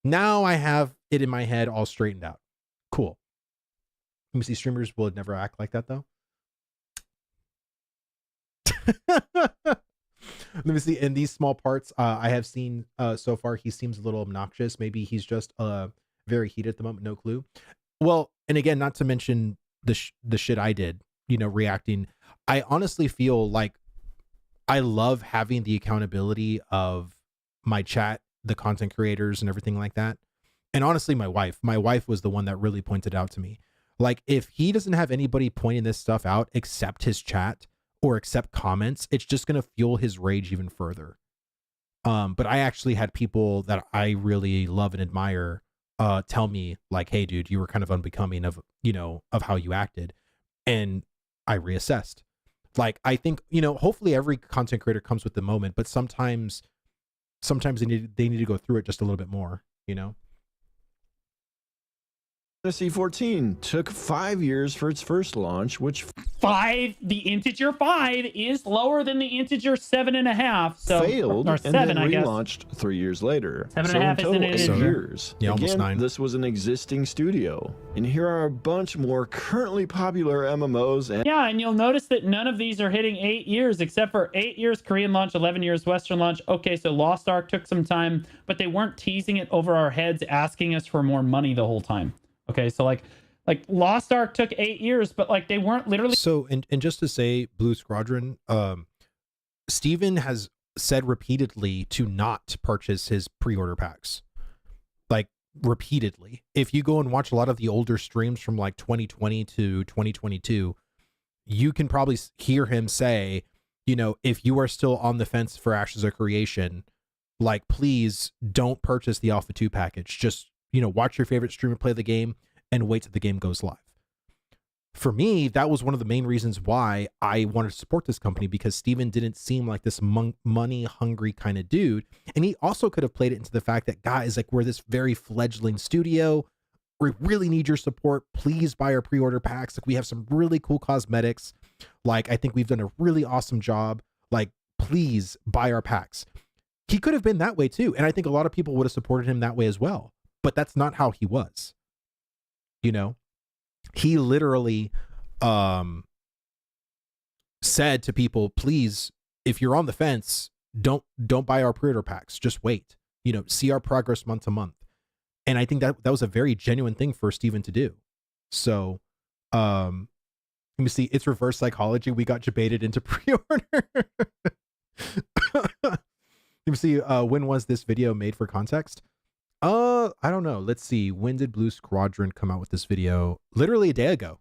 now I have it in my head all straightened out. Cool. Let me see. Streamers will never act like that, though. Let me see. In these small parts I have seen so far, he seems a little obnoxious. Maybe he's just very heated at the moment. No clue. Well, and again, not to mention the shit I did, reacting. I honestly feel like I love having the accountability of my chat, the content creators and everything like that. And honestly, my wife was the one that really pointed out to me, like, if he doesn't have anybody pointing this stuff out except his chat or accept comments, it's just going to fuel his rage even further. But I actually had people that I really love and admire tell me, like, hey dude, you were kind of unbecoming of how you acted. And I reassessed. Like, I think, hopefully every content creator comes with the moment, but sometimes they need to go through it just a little bit more, Fantasy 14 took 5 years for its first launch, which the integer 5 is lower than the integer 7.5. So failed, or 7, and then I guess. relaunched 3 years later. 7.5 so in total, isn't 8 it? years. Yeah, almost Again, 9. This was an existing studio. And here are a bunch more currently popular MMOs. Yeah, and you'll notice that none of these are hitting 8 years, except for 8 years Korean launch, 11 years Western launch. Okay, so Lost Ark took some time, but they weren't teasing it over our heads, asking us for more money the whole time. Okay, so like Lost Ark took 8 years, but like they weren't literally. So, and just to say, Blue Squadron, Steven has said repeatedly to not purchase his pre-order packs. Like, repeatedly. If you go and watch a lot of the older streams from like 2020 to 2022, you can probably hear him say, if you are still on the fence for Ashes of Creation, like, please don't purchase the Alpha 2 package. Just, watch your favorite streamer play the game and wait till the game goes live. For me, that was one of the main reasons why I wanted to support this company, because Steven didn't seem like this money hungry kind of dude. And he also could have played it into the fact that, guys, like, we're this very fledgling studio. We really need your support. Please buy our pre-order packs. Like, we have some really cool cosmetics. Like, I think we've done a really awesome job. Like, please buy our packs. He could have been that way too. And I think a lot of people would have supported him that way as well. But that's not how he was. He literally said to people, please, if you're on the fence, don't buy our pre-order packs. Just wait. See our progress month to month. And I think that was a very genuine thing for Steven to do. So let me see. It's reverse psychology. We got debated into pre-order. Let me see. When was this video made for context? I don't know. Let's see. When did Blue Squadron come out with this video? Literally a day ago.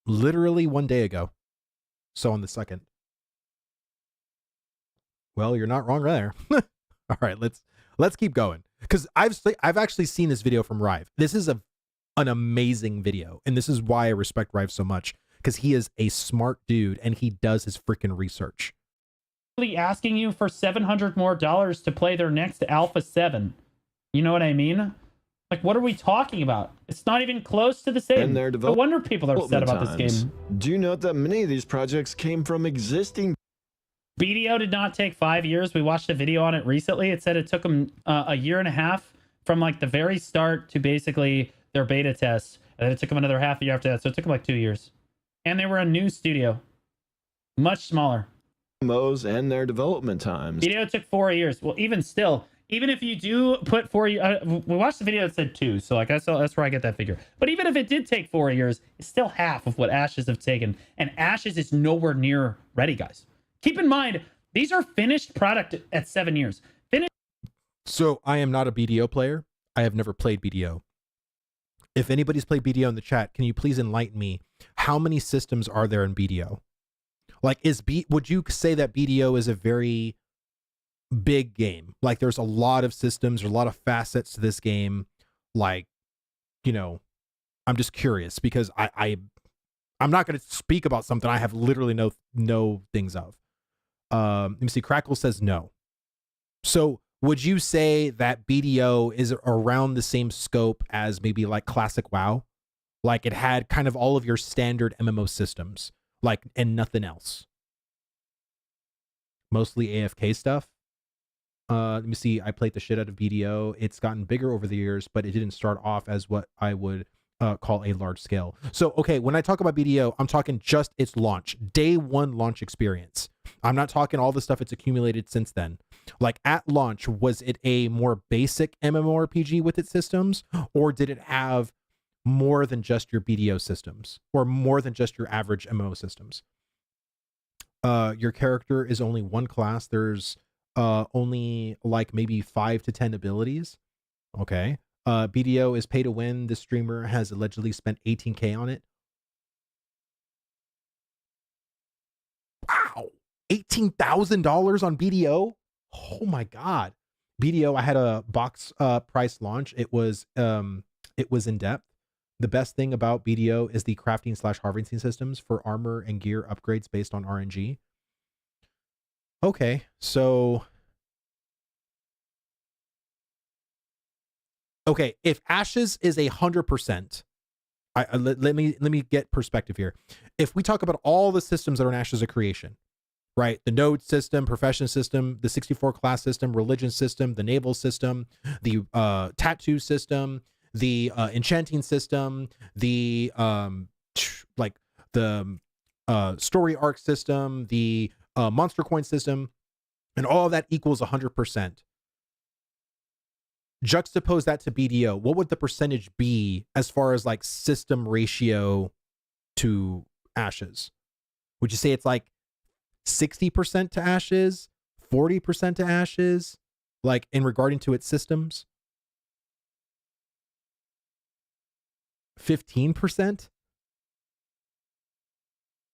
Literally 1 day ago. So on the 2nd. Well, you're not wrong there. All right, let's keep going. Because I've actually seen this video from Rive. This is an amazing video, and this is why I respect Rive so much, because he is a smart dude and he does his freaking research. Asking you for $700 more to play their next Alpha 7. You know what I mean? Like, what are we talking about? It's not even close to the same. No wonder people are upset about this game. Do you note that many of these projects came from existing? BDO did not take 5 years. We watched a video on it recently. It said it took them a year and a half from like the very start to basically their beta test. And then it took them another half a year after that. So it took them like 2 years. And they were a new studio. Much smaller. MMOs and their development times. BDO took 4 years. Well, even still, even if you do put 4 years, we watched the video that said 2, so like that's where I get that figure. But even if it did take 4 years, it's still half of what Ashes have taken, and Ashes is nowhere near ready, guys. Keep in mind, these are finished product at 7 years. So I am not a BDO player. I have never played BDO. If anybody's played BDO in the chat, can you please enlighten me? How many systems are there in BDO? Like, would you say that BDO is a very big game? Like, there's a lot of systems, or a lot of facets to this game. Like, you know, I'm just curious because I'm not going to speak about something I have literally no things of. Let me see. Crackle says no. So would you say that BDO is around the same scope as maybe like Classic WoW? Like, it had kind of all of your standard MMO systems, like, and nothing else. Mostly AFK stuff. Let me see. I played the shit out of BDO. It's gotten bigger over the years, but it didn't start off as what I would call a large scale. So, okay, when I talk about BDO, I'm talking just its launch, day one launch experience. I'm not talking all the stuff it's accumulated since then. Like, at launch, was it a more basic MMORPG with its systems, or did it have more than just your BDO systems, or more than just your average MMO systems? Your character is only one class. There's only like maybe 5 to 10 abilities. Okay. BDO is pay to win. The streamer has allegedly spent $18K on it. Wow. $18,000 on BDO. Oh my God. BDO, I had a box price launch. It was in depth. The best thing about BDO is the crafting / harvesting systems for armor and gear upgrades based on RNG. Okay, so okay, if Ashes is 100%, let me get perspective here. If we talk about all the systems that are in Ashes of Creation, right? The node system, profession system, the 64 class system, religion system, the naval system, the tattoo system, the enchanting system, the like the story arc system, the monster coin system, and all of that equals 100%. Juxtapose that to BDO. What would the percentage be as far as like system ratio to Ashes? Would you say it's like 60% to Ashes, 40% to Ashes, like in regarding to its systems? 15%?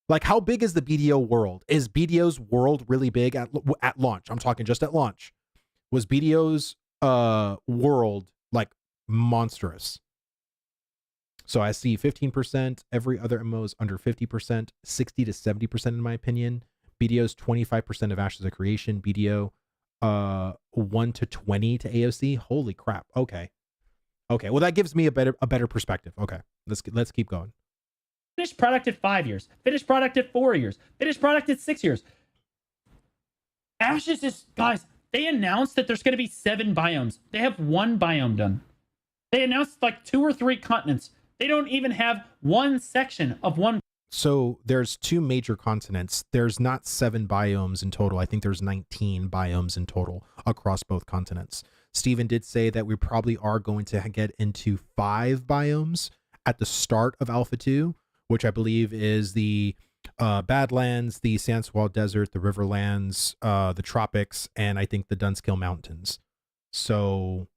Like, how big is the BDO world? Is BDO's world really big at launch? I'm talking just at launch. Was BDO's world like monstrous? So I see 15%. Every other MMO is under 50%, 60 to 70% in my opinion. BDO's 25% of Ashes of Creation. BDO 1 to 20 to AOC. Holy crap. Okay. Well, that gives me a better perspective. Okay, let's keep going. Finished product at 5 years. Finished product at 4 years. Finished product at 6 years. Ashes is, guys, they announced that there's going to be 7 biomes. They have 1 biome done. They announced like 2 or 3 continents. They don't even have one section of one. So there's 2 major continents. There's not 7 biomes in total. I think there's 19 biomes in total across both continents. Steven did say that we probably are going to get into 5 biomes at the start of Alpha 2, which I believe is the Badlands, the Sandswall Desert, the Riverlands, the Tropics, and I think the Dunskill Mountains. So,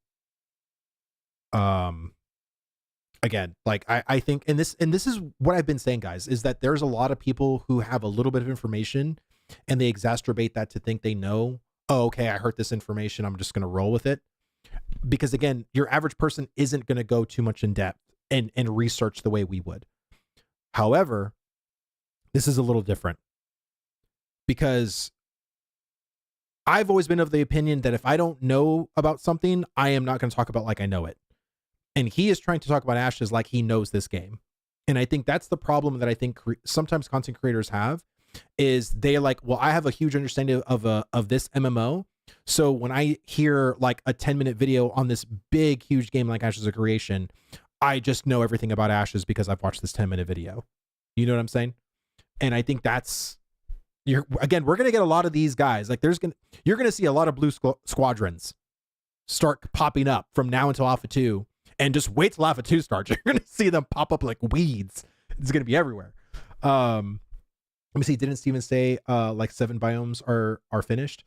again, like I think, and this is what I've been saying, guys, is that there's a lot of people who have a little bit of information and they exacerbate that to think they know, oh, okay, I heard this information, I'm just going to roll with it. Because again, your average person isn't going to go too much in depth and research the way we would. However, this is a little different because I've always been of the opinion that if I don't know about something, I am not going to talk about like I know it. And he is trying to talk about Ashes like he knows this game. And I think that's the problem that I think sometimes content creators have is they're like, well, I have a huge understanding of this MMO. So when I hear like a 10-minute video on this big, huge game like Ashes of Creation, I just know everything about Ashes because I've watched this 10-minute video. You know what I'm saying? And I think that's, we're going to get a lot of these guys. Like you're going to see a lot of blue squadrons start popping up from now until Alpha 2, and just wait till Alpha 2 starts. You're going to see them pop up like weeds. It's going to be everywhere. Let me see. Didn't Steven say like 7 biomes are finished?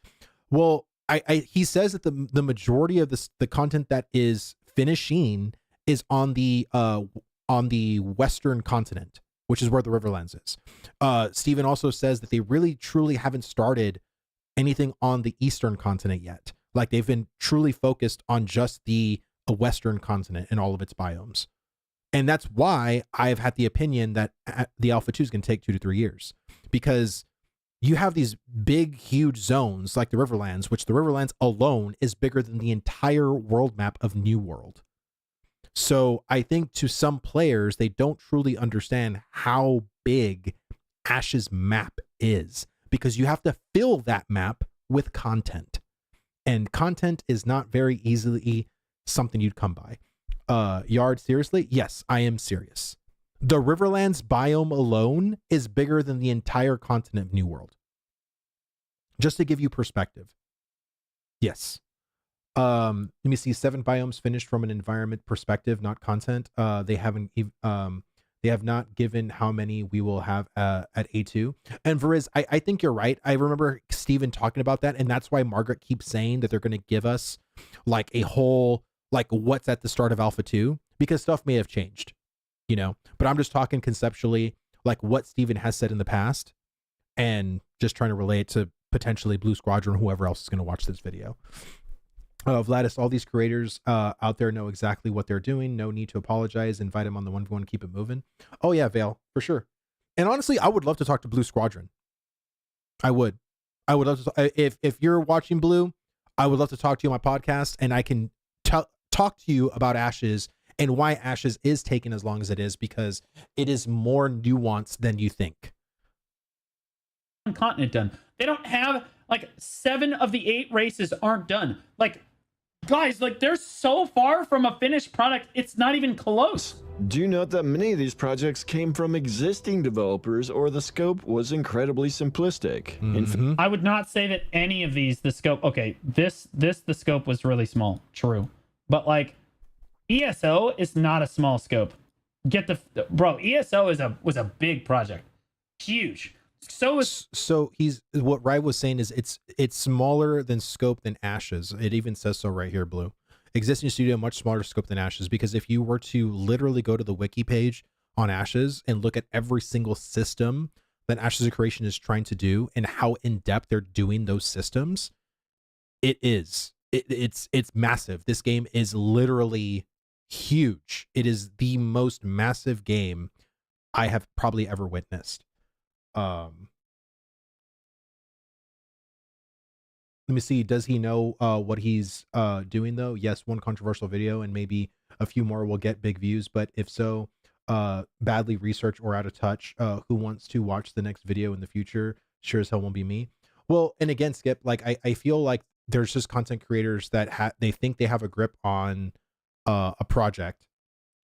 Well, he says that the majority of the content that is finishing is on the western continent, which is where the Riverlands is. Steven also says that they really truly haven't started anything on the eastern continent yet. Like they've been truly focused on just the western continent and all of its biomes. And that's why I've had the opinion that the Alpha 2 is going to take 2 to 3 years, because you have these big, huge zones like the Riverlands, which the Riverlands alone is bigger than the entire world map of New World. So I think to some players, they don't truly understand how big Ash's map is, because you have to fill that map with content. And content is not very easily something you'd come by. Yard, seriously? Yes, I am serious. The Riverlands biome alone is bigger than the entire continent of New World. Just to give you perspective. Yes. Let me see. 7 biomes finished from an environment perspective, not content. They have not given how many we will have at A2. And Veriz, I think you're right. I remember Steven talking about that, and that's why Margaret keeps saying that they're going to give us like a whole, like what's at the start of Alpha 2, because stuff may have changed, you know, but I'm just talking conceptually, like what Steven has said in the past, and just trying to relate to potentially Blue Squadron, whoever else is going to watch this video. Vlhadus, all these creators out there know exactly what they're doing. No need to apologize. Invite them on the 1v1, keep it moving. Oh yeah, Vale, for sure. And honestly, I would love to talk to Blue Squadron. I would love to. If you're watching Blue, I would love to talk to you on my podcast, and I can talk to you about Ashes and why Ashes is taking as long as it is, because it is more nuanced than you think. Continent done. They don't have like 7 of the 8 races aren't done. Like, guys, like they're so far from a finished product, it's not even close. Do note that many of these projects came from existing developers, or the scope was incredibly simplistic. Mm-hmm. I would not say that any of these, the scope, okay, the scope was really small, true. But like ESO is not a small scope. Bro, ESO was a big project. Huge. So he's, what Rai was saying is it's smaller than scope than Ashes. It even says so right here, Blue. Existing studio, much smaller scope than Ashes, because if you were to literally go to the wiki page on Ashes and look at every single system that Ashes of Creation is trying to do and how in depth they're doing those systems, it's massive. This game is literally huge. It is the most massive game I have probably ever witnessed. Let me see. Does he know what he's doing though? Yes, one controversial video and maybe a few more will get big views, but if so, badly researched or out of touch. Who wants to watch the next video in the future? Sure as hell won't be me. Well, and again, Skip, like I feel like there's just content creators that they think they have a grip on a project,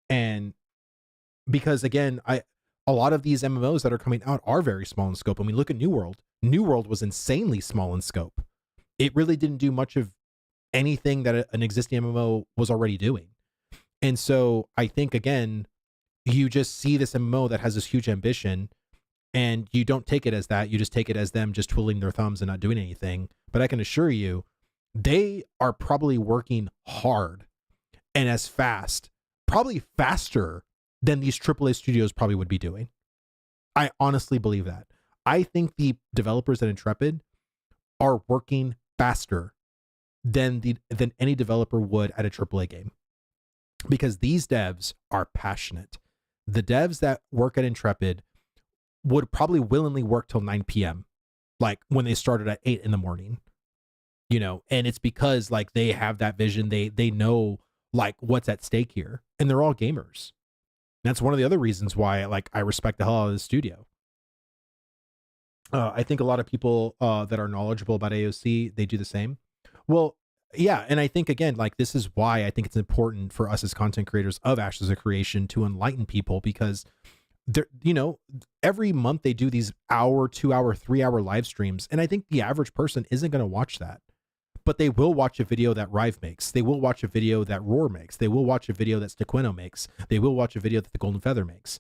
and because again, a lot of these MMOs that are coming out are very small in scope. I mean, look at New World. New World was insanely small in scope. It really didn't do much of anything that an existing MMO was already doing. And so I think, again, you just see this MMO that has this huge ambition, and you don't take it as that. You just take it as them just twiddling their thumbs and not doing anything. But I can assure you, they are probably working hard and as fast, probably faster than these AAA studios probably would be doing. I honestly believe that. I think the developers at Intrepid are working faster than any developer would at a AAA game, because these devs are passionate. The devs that work at Intrepid would probably willingly work till 9 p.m. like when they started at 8 in the morning, you know, and it's because like they have that vision. They know like what's at stake here, and they're all gamers. That's one of the other reasons why like I respect the hell out of the studio. I think a lot of people that are knowledgeable about AOC, they do the same. Well, yeah, and I think again, like this is why I think it's important for us as content creators of Ashes of Creation to enlighten people, because they're, you know, every month they do these hour, 2 hour, 3 hour live streams, and I think the average person isn't going to watch that. but they will watch a video that Rive makes. They will watch a video that Roar makes. They will watch a video that Stequino makes. They will watch a video that the Golden Feather makes,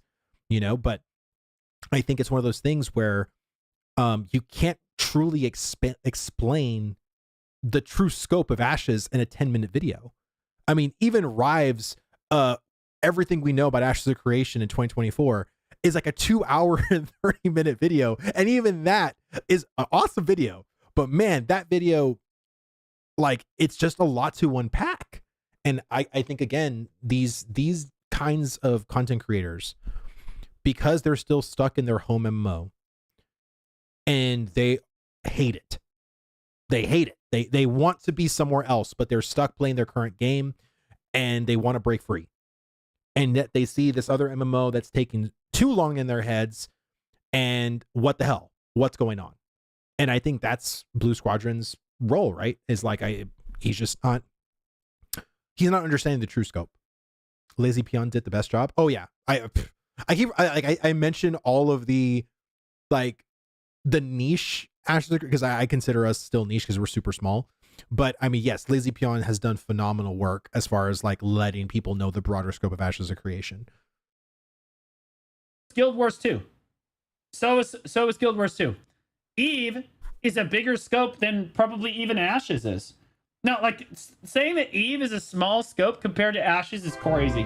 you know. But I think it's one of those things where you can't truly explain the true scope of Ashes in a 10-minute video. I mean, even Rive's everything we know about Ashes of Creation in 2024 is like a 2-hour and 30-minute video, and even that is an awesome video. But man, that video, like, it's just a lot to unpack. And I think, again, these kinds of content creators, because they're still stuck in their home MMO and they hate it. They hate it. They want to be somewhere else, but they're stuck playing their current game and they want to break free. And yet they see this other MMO that's taking too long in their heads, and what the hell? What's going on? And I think that's Blue Squadron's role, right? Is like, he's not understanding the true scope. Lazy Peon did the best job. Oh yeah. I mention all of the, like, the niche Ashes, because I consider us still niche because we're super small. But I mean, yes, Lazy Peon has done phenomenal work as far as like letting people know the broader scope of Ashes of Creation. Guild Wars 2. So is Guild Wars 2. Eve is a bigger scope than probably even Ashes is. Now, like, saying that Eve is a small scope compared to Ashes is crazy.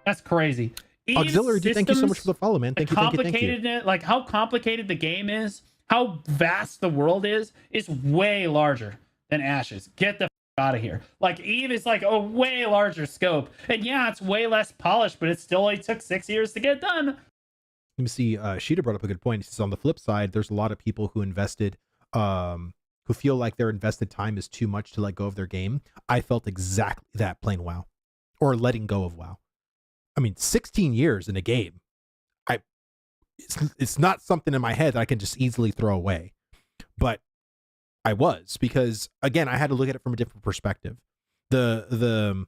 That's crazy. Auxiliary, thank you so much for the follow, man. Thank you. Like, how complicated the game is, how vast the world is way larger than Ashes. Get the out of here. Like, Eve is like a way larger scope. And yeah, it's way less polished, but it still only took 6 years to get done. Let me see. Sheeta brought up a good point. He says, on the flip side, there's a lot of people who invested, who feel like their invested time is too much to let go of their game. I felt exactly that playing WoW, or letting go of WoW. I mean, 16 years in a game. It's not something in my head that I can just easily throw away. But I was, because again, I had to look at it from a different perspective. The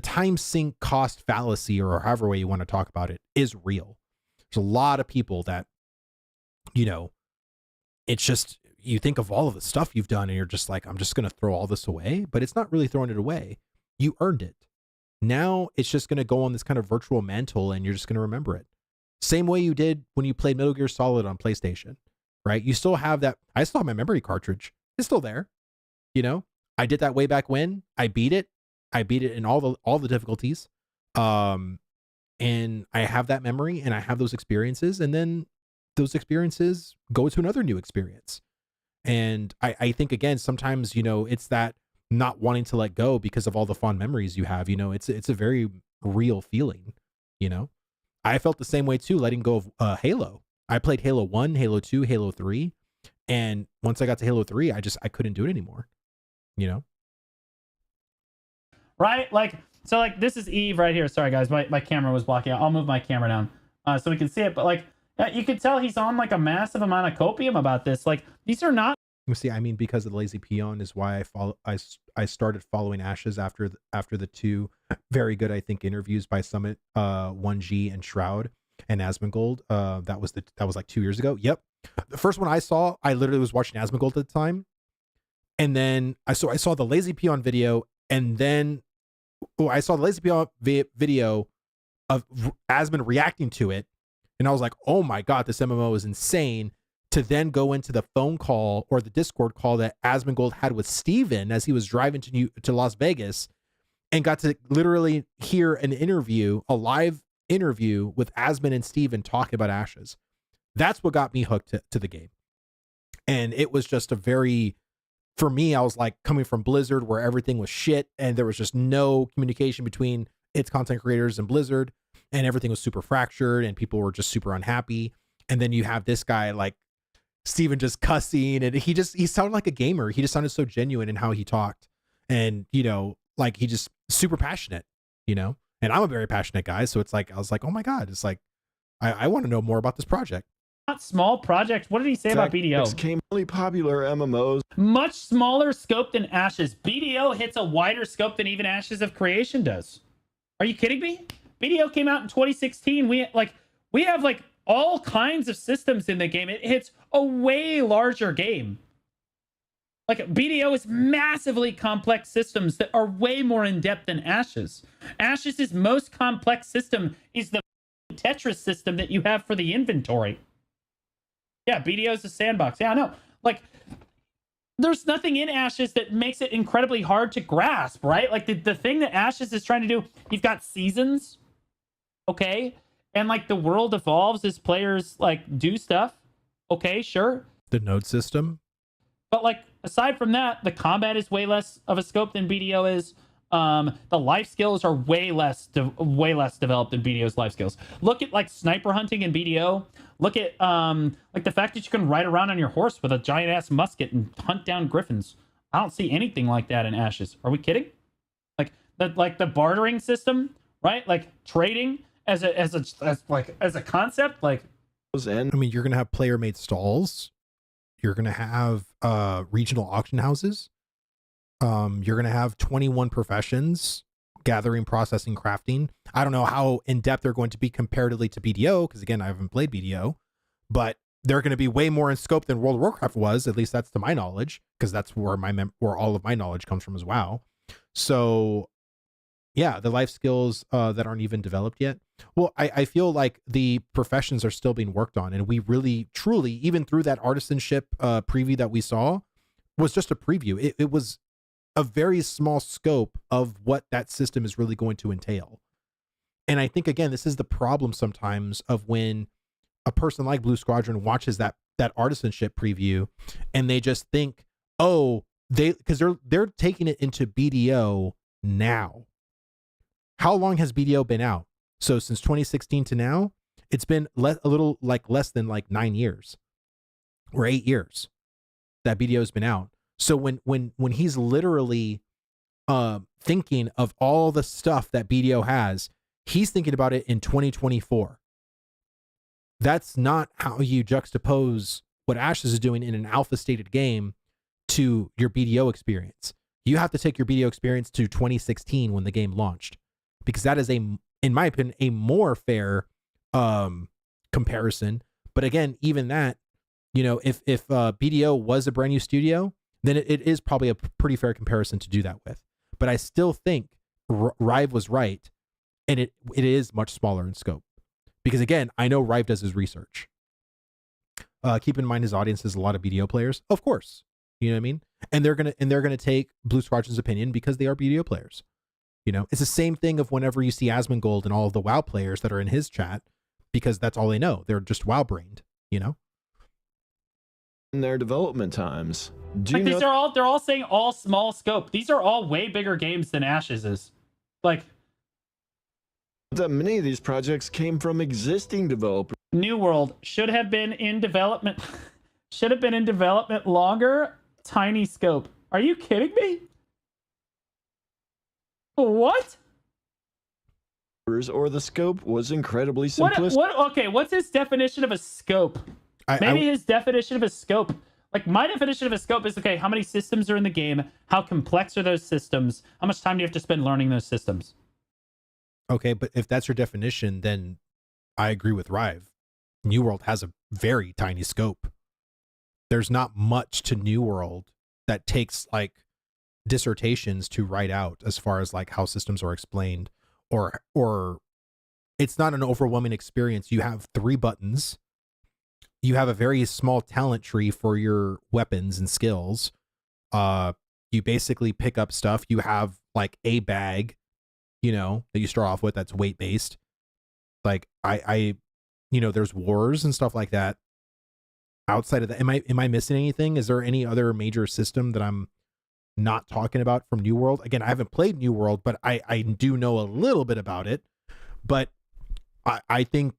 time sink cost fallacy, or however way you want to talk about it, is real. There's a lot of people that, you know, it's just, you think of all of the stuff you've done and you're just like, I'm just going to throw all this away, but it's not really throwing it away. You earned it. Now it's just going to go on this kind of virtual mantle and you're just going to remember it. Same way you did when you played Metal Gear Solid on PlayStation, right? You still have that. I still have my memory cartridge. It's still there. You know, I did that way back when. I beat it in all the difficulties. And I have that memory and I have those experiences, and then those experiences go to another new experience. And I think, again, sometimes, you know, it's that not wanting to let go because of all the fond memories you have. You know, it's a very real feeling. You know, I felt the same way too, letting go of Halo. I played Halo 1, Halo 2, Halo 3. And once I got to Halo 3, I couldn't do it anymore. You know? Right? Like, so like, this is Eve right here. Sorry guys, my camera was blocking out. I'll move my camera down so we can see it. But like, you can tell he's on like a massive amount of copium about this. Like, these are not. See, I mean, because of the Lazy Peon is why I started following Ashes after the two very good, I think, interviews by Summit 1G and Shroud and Asmongold. That was like 2 years ago. Yep. The first one I saw, I literally was watching Asmongold at the time. And then I saw the Lazy Peon video, and then I saw the Lazy Peon video of Asmon reacting to it. And I was like, oh my God, this MMO is insane. To then go into the phone call or the Discord call that Asmongold had with Steven as he was driving to Las Vegas, and got to literally hear an interview, a live interview with Asmon and Steven talking about Ashes. That's what got me hooked to the game. And it was just for me, I was like, coming from Blizzard where everything was shit and there was just no communication between its content creators and Blizzard, and everything was super fractured and people were just super unhappy. And then you have this guy like Steven just cussing, and he sounded like a gamer. He just sounded so genuine in how he talked. And, you know, like, he just super passionate, you know, and I'm a very passionate guy. So it's like, I was like, oh my God, it's like, I want to know more about this project. Not small project. What did he say about BDO? Became really popular MMOs. Much smaller scope than Ashes. BDO hits a wider scope than even Ashes of Creation does. Are you kidding me? BDO came out in 2016. We have like all kinds of systems in the game. It hits a way larger game. Like BDO is massively complex systems that are way more in depth than Ashes. Ashes' most complex system is the Tetris system that you have for the inventory. Yeah, BDO is a sandbox. Yeah, I know. Like, there's nothing in Ashes that makes it incredibly hard to grasp, right? Like the thing that Ashes is trying to do, you've got seasons, okay? And like the world evolves as players like do stuff. Okay, sure. The node system. But like aside from that, the combat is way less of a scope than BDO is. The life skills are way less developed than BDO's life skills. Look at like sniper hunting in BDO. Look at like the fact that you can ride around on your horse with a giant ass musket and hunt down griffins. I don't see anything like that in Ashes. Are we kidding? Like the bartering system, right? Like trading as a concept, like. I mean, you're gonna have player made stalls. You're gonna have regional auction houses. You're gonna have 21 professions: gathering, processing, crafting. I don't know how in depth they're going to be comparatively to BDO, because again, I haven't played BDO, but they're going to be way more in scope than World of Warcraft was. At least that's to my knowledge, because that's where where all of my knowledge comes from as WoW. So, yeah, the life skills that aren't even developed yet. Well, I feel like the professions are still being worked on, and we really, truly, even through that artisanship preview that we saw, was just a preview. It was a very small scope of what that system is really going to entail. And I think, again, this is the problem sometimes of when a person like Blue Squadron watches that artisanship preview and they just think, oh, because they're taking it into BDO now. How long has BDO been out? So since 2016 to now, it's been a little like less than like 9 years or 8 years that BDO has been out. So when he's literally thinking of all the stuff that BDO has, he's thinking about it in 2024. That's not how you juxtapose what Ashes is doing in an alpha stated game to your BDO experience. You have to take your BDO experience to 2016 when the game launched, because that is in my opinion, a more fair comparison. But again, even that, if BDO was a brand new studio, then it is probably a pretty fair comparison to do that with. But I still think Rive was right, and it is much smaller in scope. Because again, I know Rive does his research. Keep in mind his audience is a lot of BDO players, of course. You know what I mean? And they're gonna take Blue Squadron's opinion because they are BDO players. It's the same thing of whenever you see Asmongold and all of the WoW players that are in his chat, because that's all they know. They're just WoW brained, In their development times. They're all saying all small scope. These are all way bigger games than Ashes is. Like, that many of these projects came from existing developers. New World should have been in development. Should have been in development longer. Tiny scope. Are you kidding me? What? Or the scope was incredibly simplistic. Okay, what's his definition of a scope? His definition of a scope. Like, my definition of a scope is, okay, how many systems are in the game? How complex are those systems? How much time do you have to spend learning those systems? Okay, but if that's your definition, then I agree with Rive. New World has a very tiny scope. There's not much to New World that takes like dissertations to write out as far as like how systems are explained, or it's not an overwhelming experience. You have 3 buttons. You have a very small talent tree for your weapons and skills. You basically pick up stuff. You have like a bag, that you start off with that's weight based. Like there's wars and stuff like that. Outside of that, am I missing anything? Is there any other major system that I'm not talking about from New World? Again, I haven't played New World, but I do know a little bit about it. But I think,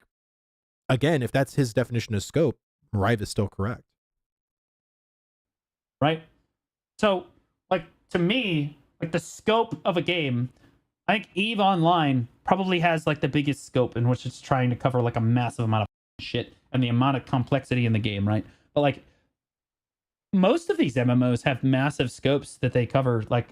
again, if that's his definition of scope, Rive is still correct. Right? So, like, to me, like, the scope of a game, I think EVE Online probably has, like, the biggest scope in which it's trying to cover, like, a massive amount of shit and the amount of complexity in the game, right? But, like, most of these MMOs have massive scopes that they cover, like,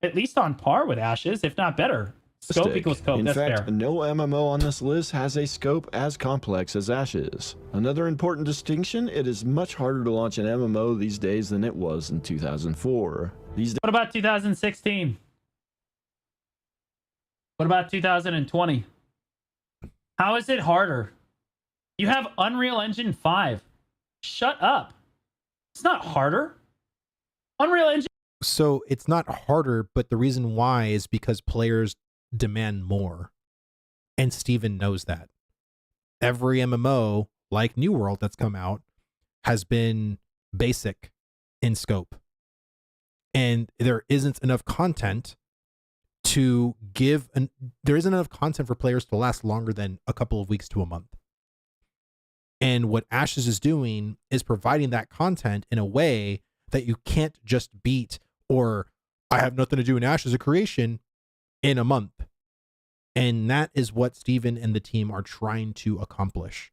at least on par with Ashes, if not better. Scope equals cope. In That's fact, fair. no MMO on this list has a scope as complex as Ashes. Another important distinction, it is much harder to launch an MMO these days than it was in 2004. What about 2016? What about 2020? How is it harder? You have Unreal Engine 5. Shut up. It's not harder. Unreal Engine. So it's not harder, but the reason why is because players demand more. And Steven knows that. Every MMO, like New World that's come out, has been basic in scope. And there isn't enough content to give there isn't enough content for players to last longer than a couple of weeks to a month. And what Ashes is doing is providing that content in a way that you can't just beat, or I have nothing to do in Ashes of Creation in a month. And that is what Steven and the team are trying to accomplish.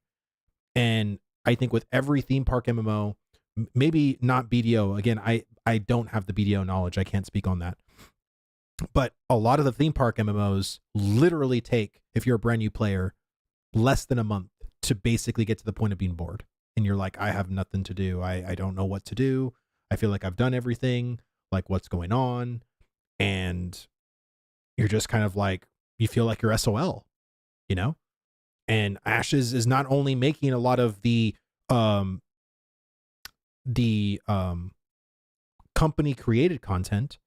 And I think with every theme park MMO, maybe not BDO, again, I don't have the BDO knowledge, I can't speak on that. But a lot of the theme park MMOs literally take, if you're a brand new player, less than a month to basically get to the point of being bored. And you're like, I have nothing to do. I don't know what to do. I feel like I've done everything. Like, what's going on? And you're just kind of like, you feel like you're SOL, you know? And Ashes is not only making a lot of the company created content,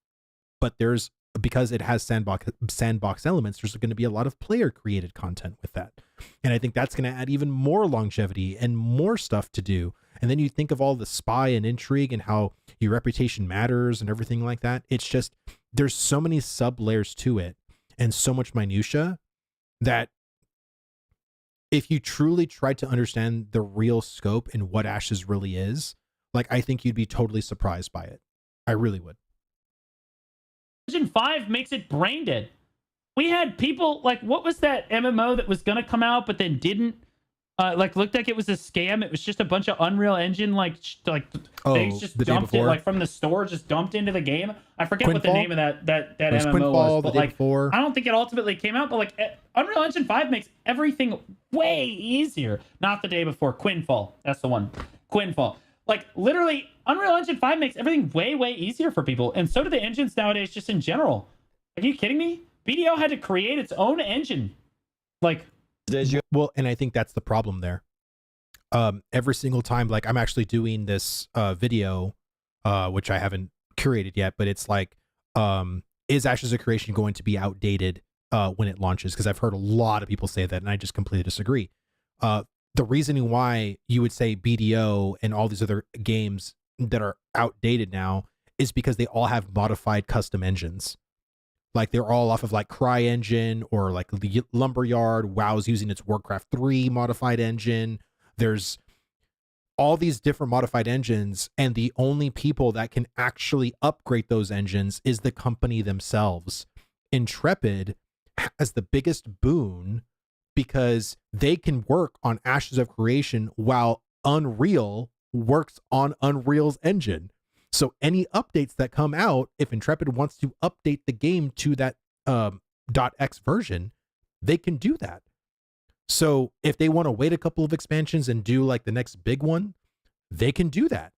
but there's, because it has sandbox elements, there's going to be a lot of player created content with that. And I think that's going to add even more longevity and more stuff to do. And then you think of all the spy and intrigue and how your reputation matters and everything like that. It's just, there's so many sub layers to it and so much minutia that if you truly tried to understand the real scope and what Ashes really is, like, I think you'd be totally surprised by it. I really would. Engine 5 makes it brain dead. We had people like, what was that MMO that was going to come out but then didn't? Looked like it was a scam. It was just a bunch of Unreal Engine things just dumped it like from the store, just dumped into the game. I forget what the name of that MMO was, but like I don't think it ultimately came out. But like Unreal Engine 5 makes everything way easier. Not the day before, Quinfall. That's the one, Quinfall. Like literally, Unreal Engine 5 makes everything way easier for people, and so do the engines nowadays, just in general. Are you kidding me? BDO had to create its own engine, like. Well, and I think that's the problem there. Every single time, like I'm actually doing this video, which I haven't curated yet, but it's like, is Ashes of Creation going to be outdated when it launches? Because I've heard a lot of people say that, and I just completely disagree. The reasoning why you would say BDO and all these other games that are outdated now is because they all have modified custom engines. Like they're all off of like CryEngine or like the Lumberyard. WoW's using its Warcraft 3 modified engine. There's all these different modified engines, and the only people that can actually upgrade those engines is the company themselves. Intrepid has the biggest boon because they can work on Ashes of Creation while Unreal works on Unreal's engine. So any updates that come out, if Intrepid wants to update the game to that .x version, they can do that. So if they want to wait a couple of expansions and do like the next big one, they can do that.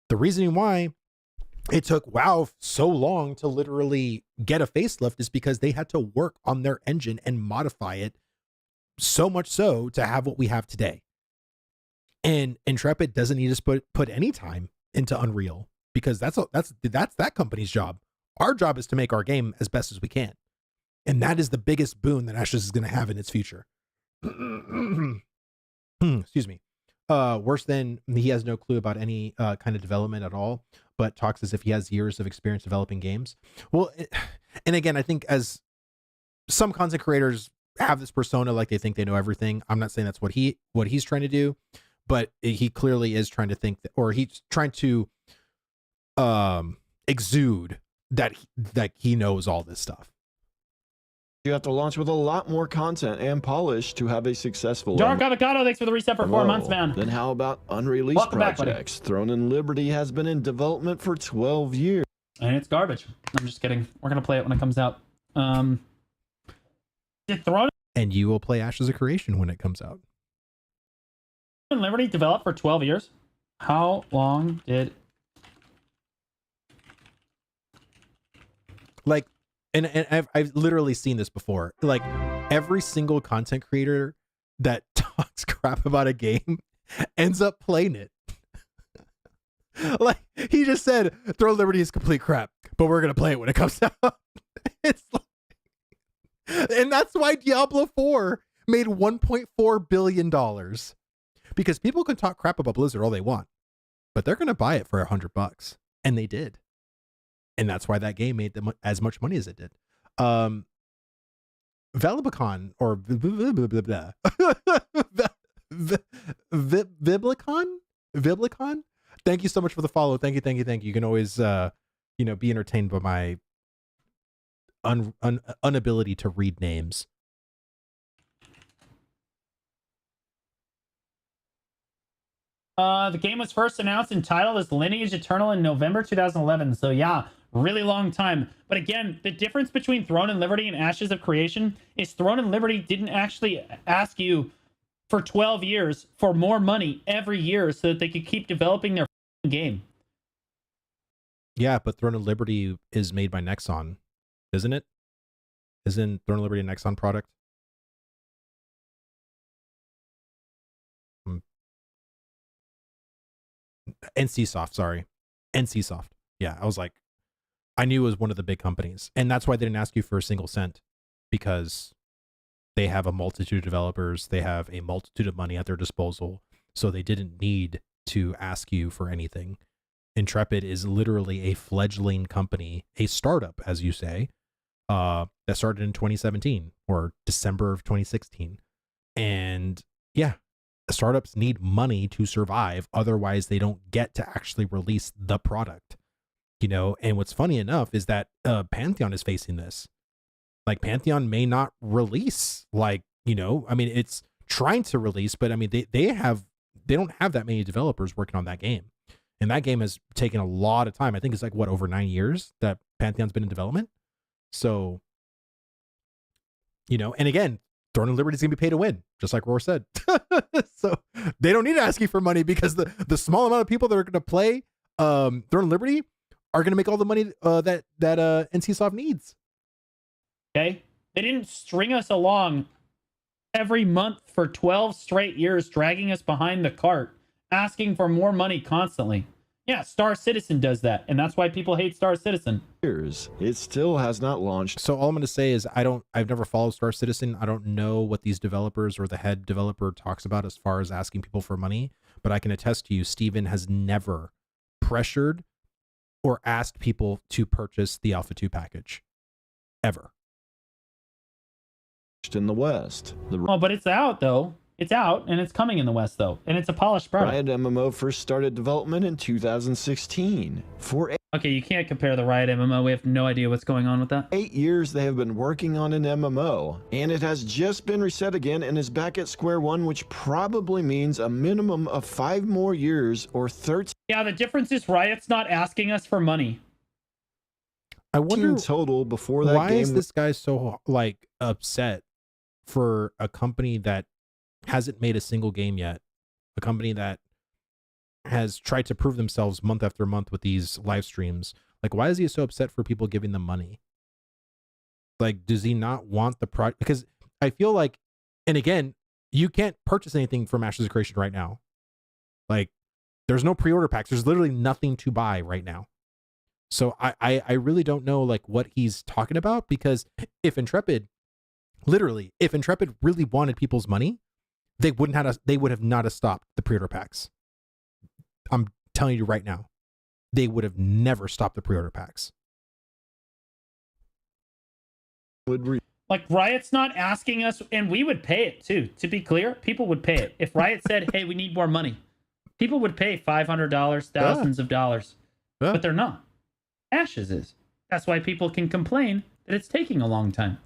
The reason why it took WoW so long to literally get a facelift is because they had to work on their engine and modify it so much so to have what we have today. And Intrepid doesn't need to put any time into Unreal, because that's that company's job. Our job is to make our game as best as we can, and that is the biggest boon that Ashes is going to have in its future. Excuse me. Worse than he has no clue about any kind of development at all, but talks as if he has years of experience developing games. Well, and again, I think as some content creators have this persona, like they think they know everything. I'm not saying that's what he's trying to do, but he clearly is trying to think that, or he's trying to exude that he knows all this stuff. You have to launch with a lot more content and polish to have a successful Dark Avocado, thanks for the reset for 4 months, man. Then how about unreleased Welcome projects? back, Throne and Liberty has been in development for 12 years. And it's garbage. I'm just kidding. We're going to play it when it comes out. Did Throne and you will play Ashes of Creation when it comes out. and Liberty develop for 12 years? How long did... Like, and I've literally seen this before. Like, every single content creator that talks crap about a game ends up playing it. Like, he just said Throne of Liberty is complete crap, but we're gonna play it when it comes out. It's like, and that's why Diablo 4 made $1.4 billion, because people can talk crap about Blizzard all they want, but they're gonna buy it for $100, and they did, and that's why that game made them as much money as it did. Velibicon or Viblicon. Thank you so much for the follow. Thank you. You can always, be entertained by my inability to read names. The game was first announced and titled as Lineage Eternal in November 2011. So yeah, really long time. But again, the difference between Throne and Liberty and Ashes of Creation is Throne and Liberty didn't actually ask you for 12 years for more money every year so that they could keep developing their game. Yeah, but Throne of Liberty is made by Nexon, isn't it? Isn't Throne of Liberty a Nexon product? NCSoft, sorry. NCSoft. Yeah, I was like, I knew it was one of the big companies. And that's why they didn't ask you for a single cent, because they have a multitude of developers. They have a multitude of money at their disposal. So they didn't need to ask you for anything. Intrepid is literally a fledgling company, a startup, as you say, that started in 2017 or December of 2016. And yeah, startups need money to survive. Otherwise, they don't get to actually release the product, And what's funny enough is that Pantheon is facing this. Like, Pantheon may not release, it's trying to release, but I mean, they don't have that many developers working on that game. And that game has taken a lot of time. I think it's like, over 9 years that Pantheon's been in development. So, and again, Throne of Liberty is going to be pay to win, just like Roar said. So they don't need to ask you for money, because the small amount of people that are going to play Throne of Liberty are going to make all the money that NCSoft needs. Okay? They didn't string us along every month for 12 straight years, dragging us behind the cart, asking for more money constantly. Yeah, Star Citizen does that, and that's why people hate Star Citizen. It still has not launched. So all I'm going to say is I've never followed Star Citizen. I don't know what these developers or the head developer talks about as far as asking people for money, but I can attest to you, Steven has never pressured or asked people to purchase the Alpha 2 package. Ever. In the West. But it's out, though. It's out, and it's coming in the West, though. And it's a polished product. Riot MMO first started development in 2016. Okay, you can't compare the Riot MMO. We have no idea what's going on with that. 8 years they have been working on an MMO, and it has just been reset again and is back at square one, which probably means a minimum of 5 more years or 13. Yeah, the difference is Riot's not asking us for money. I wonder total before that why game. Is this guy so upset for a company that hasn't made a single game yet, a company that has tried to prove themselves month after month with these live streams? Like, why is he so upset for people giving them money? Like, does he not want the product? Because I feel like, and again, you can't purchase anything from Ashes of Creation right now. Like, there's no pre-order packs. There's literally nothing to buy right now. So I really don't know what he's talking about, because if Intrepid really wanted people's money, they would have not have stopped the pre-order packs. I'm telling you right now, they would have never stopped the pre-order packs. Riot's not asking us, and we would pay it too. To be clear, people would pay it. If Riot said, hey, we need more money, people would pay $500, thousands of dollars. Yeah. But they're not. Ashes is. That's why people can complain that it's taking a long time.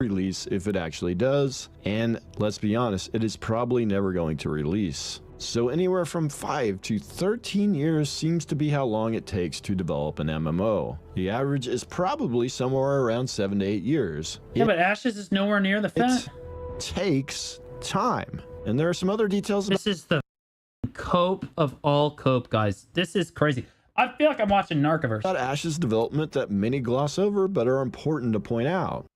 Release if it actually does, and let's be honest, it is probably never going to release. So anywhere from 5 to 13 years seems to be how long it takes to develop an MMO. The average is probably somewhere around 7 to 8 years. Yeah, but Ashes is nowhere near the fact. It takes time. And there are some other details. This is the cope of all cope, guys. This is crazy. I feel like I'm watching Narcoverse. About Ashes development that many gloss over, but are important to point out.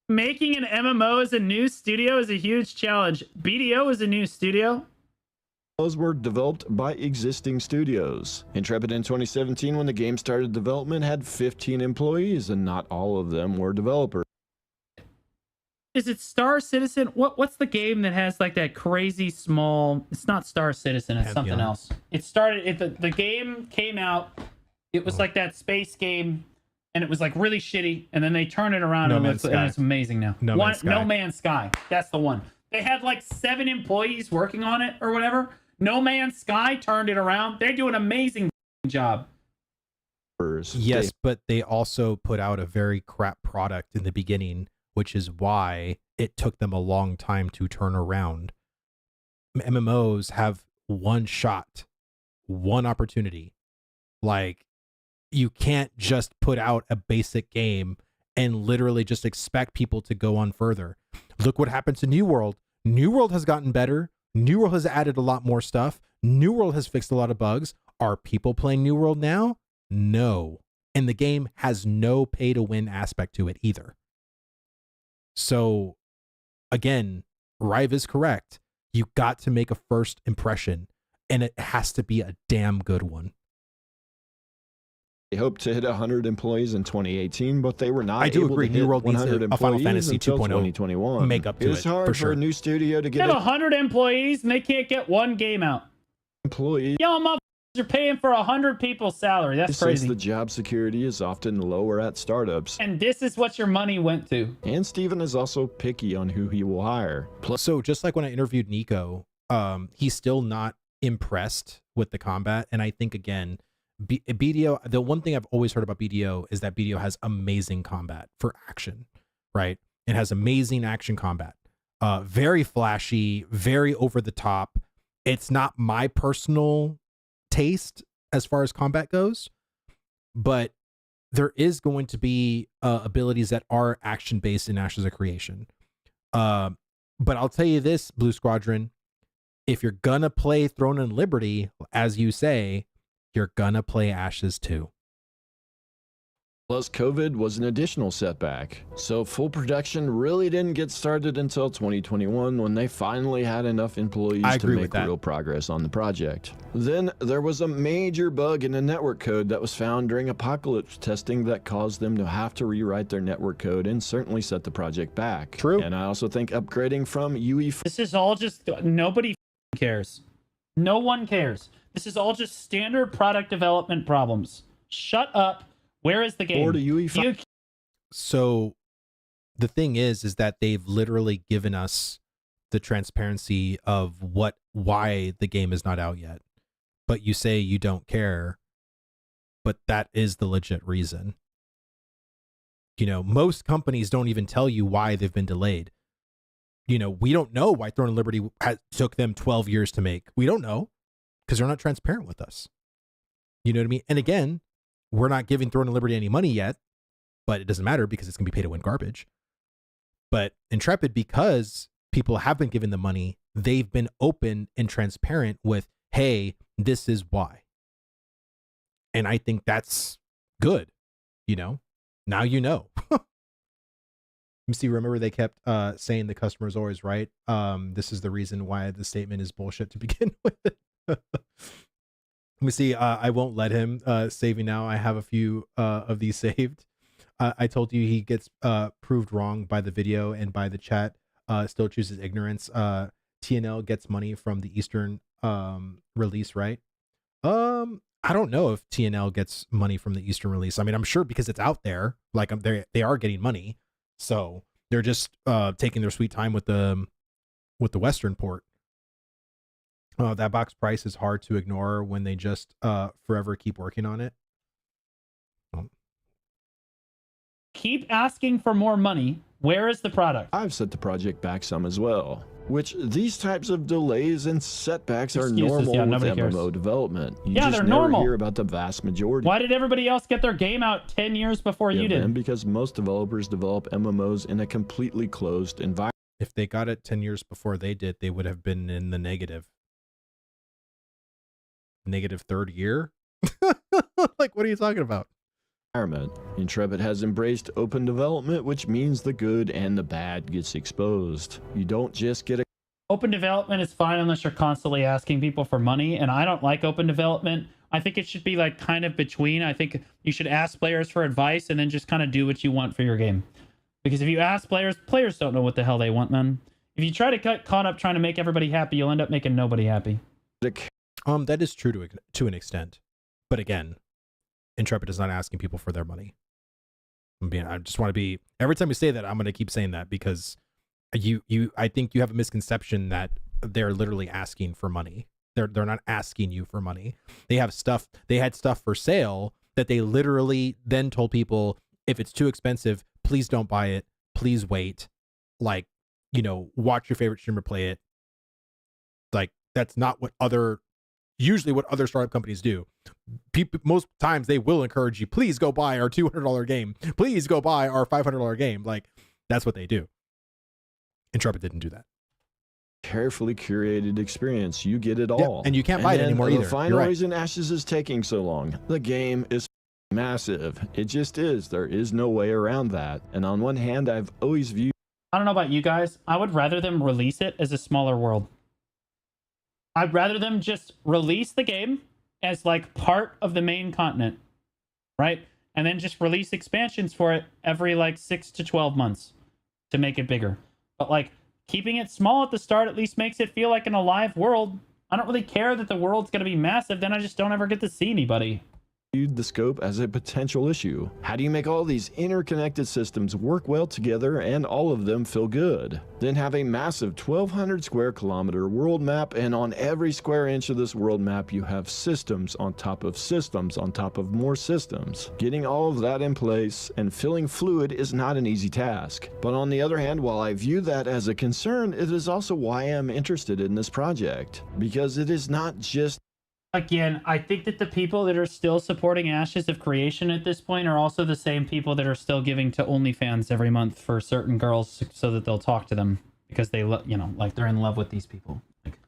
Making an MMO as a new studio is a huge challenge. BDO is a new studio. Those were developed by existing studios. Intrepid in 2017, when the game started development, had 15 employees, and not all of them were developers. Is it Star Citizen? What's the game that has like that crazy small? It's not Star Citizen. It's something else. It started. The game came out. It was like that space game, and it was like really shitty. And then they turned it around, and it's amazing now. No Man's Sky. That's the one. They had like 7 employees working on it or whatever. No Man's Sky turned it around. They do an amazing job. Yes, but they also put out a very crap product in the beginning, which is why it took them a long time to turn around. MMOs have one shot, one opportunity. Like, you can't just put out a basic game and literally just expect people to go on further. Look what happened to New World. New World has gotten better. New World has added a lot more stuff. New World has fixed a lot of bugs. Are people playing New World now? No. And the game has no pay to win aspect to it either. So again, Rive is correct. You got to make a first impression, and it has to be a damn good one. They hoped to hit 100 employees in 2018, but they were not. I do able agree. To New hit World needs 100 a Final Fantasy 2.0 2021. make up to it. It's hard for a new studio to They get have 100 employees and they can't get one game out. employees. Y'all motherfuckers are paying for 100 people's salary. That's crazy. Since the job security is often lower at startups. And this is what your money went to. And Steven is also picky on who he will hire. So just like when I interviewed Nico, he's still not impressed with the combat. And I think, again, BDO, the one thing I've always heard about BDO is that BDO has amazing combat for action, right? It has amazing action combat. Very flashy, very over the top. It's not my personal taste as far as combat goes, but there is going to be abilities that are action based in Ashes of Creation. But I'll tell you this, Blue Squadron, if you're gonna play Throne and Liberty, as you say, you're gonna play Ashes too. Plus, COVID was an additional setback. So full production really didn't get started until 2021, when they finally had enough employees to make real progress on the project. Then there was a major bug in the network code that was found during Apocalypse testing that caused them to have to rewrite their network code and certainly set the project back. True. And I also think upgrading from UE4. This is all just, nobody cares. No one cares. This is all just standard product development problems. Shut up. Where is the game? Or to UE5. So the thing is that they've literally given us the transparency of why the game is not out yet. But you say you don't care, but that is the legit reason. You know, most companies don't even tell you why they've been delayed. You know, we don't know why Throne of Liberty took them 12 years to make. We don't know because they're not transparent with us. You know what I mean? And again, we're not giving Throne of Liberty any money yet, but it doesn't matter because it's going to be pay to win garbage. But Intrepid, because people have been given the money, they've been open and transparent with, hey, this is why. And I think that's good. You know, now you know. Let me see. Remember, they kept saying the customer is always right. This is the reason why the statement is bullshit to begin with. Let me see. I won't let him save me now. I have a few of these saved. I told you he gets proved wrong by the video and by the chat. Still chooses ignorance. TNL gets money from the Eastern release, right? I don't know if TNL gets money from the Eastern release. I mean, I'm sure because it's out there. Like they are getting money, so they're just taking their sweet time with the Western port. That box price is hard to ignore when they just forever keep working on it. Keep asking for more money. Where is the product? I've set the project back some as well. Which these types of delays and setbacks are Excuses, normal yeah, with nobody cares. MMO development. You Yeah, just they're never normal. hear about the vast majority. Why did everybody else get their game out 10 years before you did? Because most developers develop MMOs in a completely closed environment. If they got it 10 years before they did, they would have been in the negative third year. Like, what are you talking about? Intrepid has embraced open development, which means the good and the bad gets exposed. You don't just get a Open development is fine unless you're constantly asking people for money, and I don't like open development. I think it should be like kind of between. I think you should ask players for advice and then just kind of do what you want for your game. Because if you ask players don't know what the hell they want, man. If you try to get caught up trying to make everybody happy, you'll end up making nobody happy. That is true to an extent, but again, Intrepid is not asking people for their money. I just want to be, every time you say that, I'm going to keep saying that, because I think you have a misconception that they're literally asking for money. They're not asking you for money. They had stuff for sale that they literally then told people, if it's too expensive, please don't buy it. Please wait. Like, watch your favorite streamer play it. Like, that's not usually what other startup companies do. People, most times they will encourage you, please go buy our $200 game. Please go buy our $500 game. Like, that's what they do. Intrepid didn't do that. Carefully curated experience. You get it all. And you can't buy it anymore either. The final reason Ashes is taking so long. The game is massive. It just is. There is no way around that. And on one hand, I've always viewed... I don't know about you guys. I would rather them release it as a smaller world. I'd rather them just release the game as like part of the main continent, right? And then just release expansions for it every like 6 to 12 months to make it bigger. But like keeping it small at the start at least makes it feel like an alive world. I don't really care that the world's going to be massive. Then I just don't ever get to see anybody. The scope as a potential issue. How do you make all these interconnected systems work well together and all of them feel good? Then have a massive 1,200 square kilometer world map, and on every square inch of this world map you have systems on top of systems on top of more systems. Getting all of that in place and feeling fluid is not an easy task. But on the other hand, while I view that as a concern, it is also why I'm interested in this project. Because it is not just... Again, I think that the people that are still supporting Ashes of Creation at this point are also the same people that are still giving to OnlyFans every month for certain girls so that they'll talk to them because they, like they're in love with these people. Like,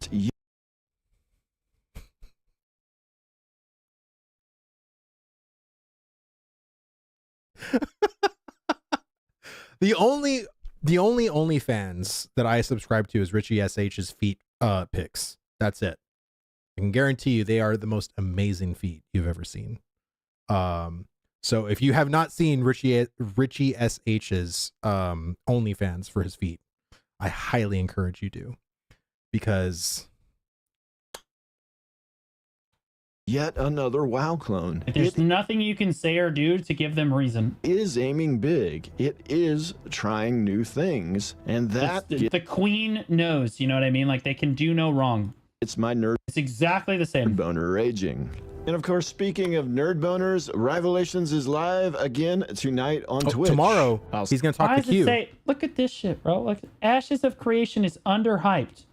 The only OnlyFans that I subscribe to is Richie SH's feet pics. That's it. I can guarantee you they are the most amazing feet you've ever seen. So if you have not seen Richie SH's OnlyFans for his feet, I highly encourage you to, because yet another WoW clone. there's nothing you can say or do to give them reason. It is aiming big. It is trying new things, and that the queen knows, you know what I mean? Like they can do no wrong. It's my nerd. It's exactly the same. Boner raging. And of course, speaking of nerd boners, Rivalations is live again tonight on Twitch. Tomorrow, he's going to talk to Q. Look at this shit, bro. Like, Ashes of Creation is underhyped.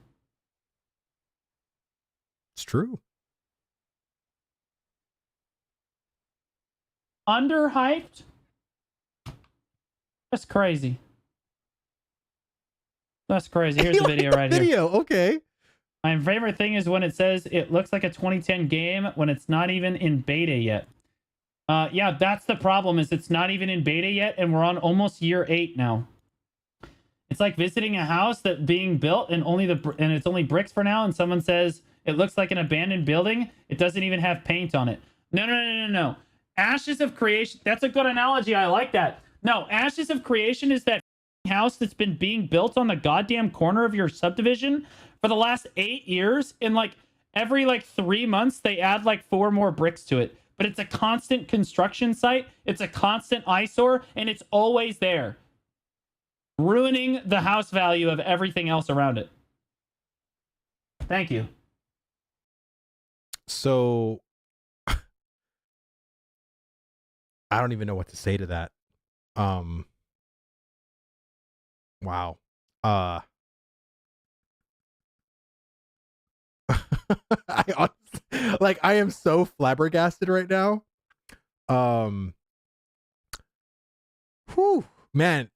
It's true. Underhyped? That's crazy. That's crazy. Here's the video right here. Okay. My favorite thing is when it says it looks like a 2010 game when it's not even in beta yet. Yeah, that's the problem, is it's not even in beta yet, and we're on almost year 8 now. It's like visiting a house that's being built and it's only bricks for now, and someone says it looks like an abandoned building. It doesn't even have paint on it. No. Ashes of Creation, that's a good analogy. I like that. No, Ashes of Creation is that house that's been being built on the goddamn corner of your subdivision for the last 8 years, and like every 3 months they add 4 more bricks to it. But it's a constant construction site, it's a constant eyesore, and it's always there, ruining the house value of everything else around it. Thank you. So I don't even know what to say to that. Wow. Like I am so flabbergasted right now. Whew, man,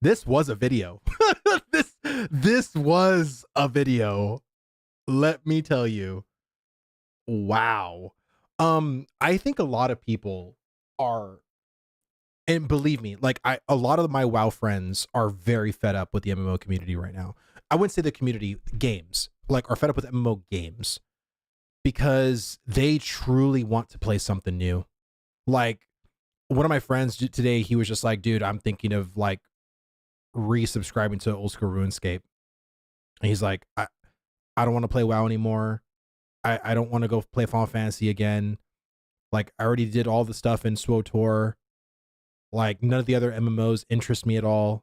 this was a video. this was a video. Let me tell you. Wow. I think a lot of people are, and believe me, like a lot of my WoW friends are very fed up with the MMO community right now. I wouldn't say the community, games, like are fed up with MMO games because they truly want to play something new. Like one of my friends today, he was just like, dude, I'm thinking of like resubscribing to old school RuneScape. And he's like, I don't want to play WoW anymore. I don't want to go play Final Fantasy again. Like I already did all the stuff in SWTOR. Like none of the other MMOs interest me at all,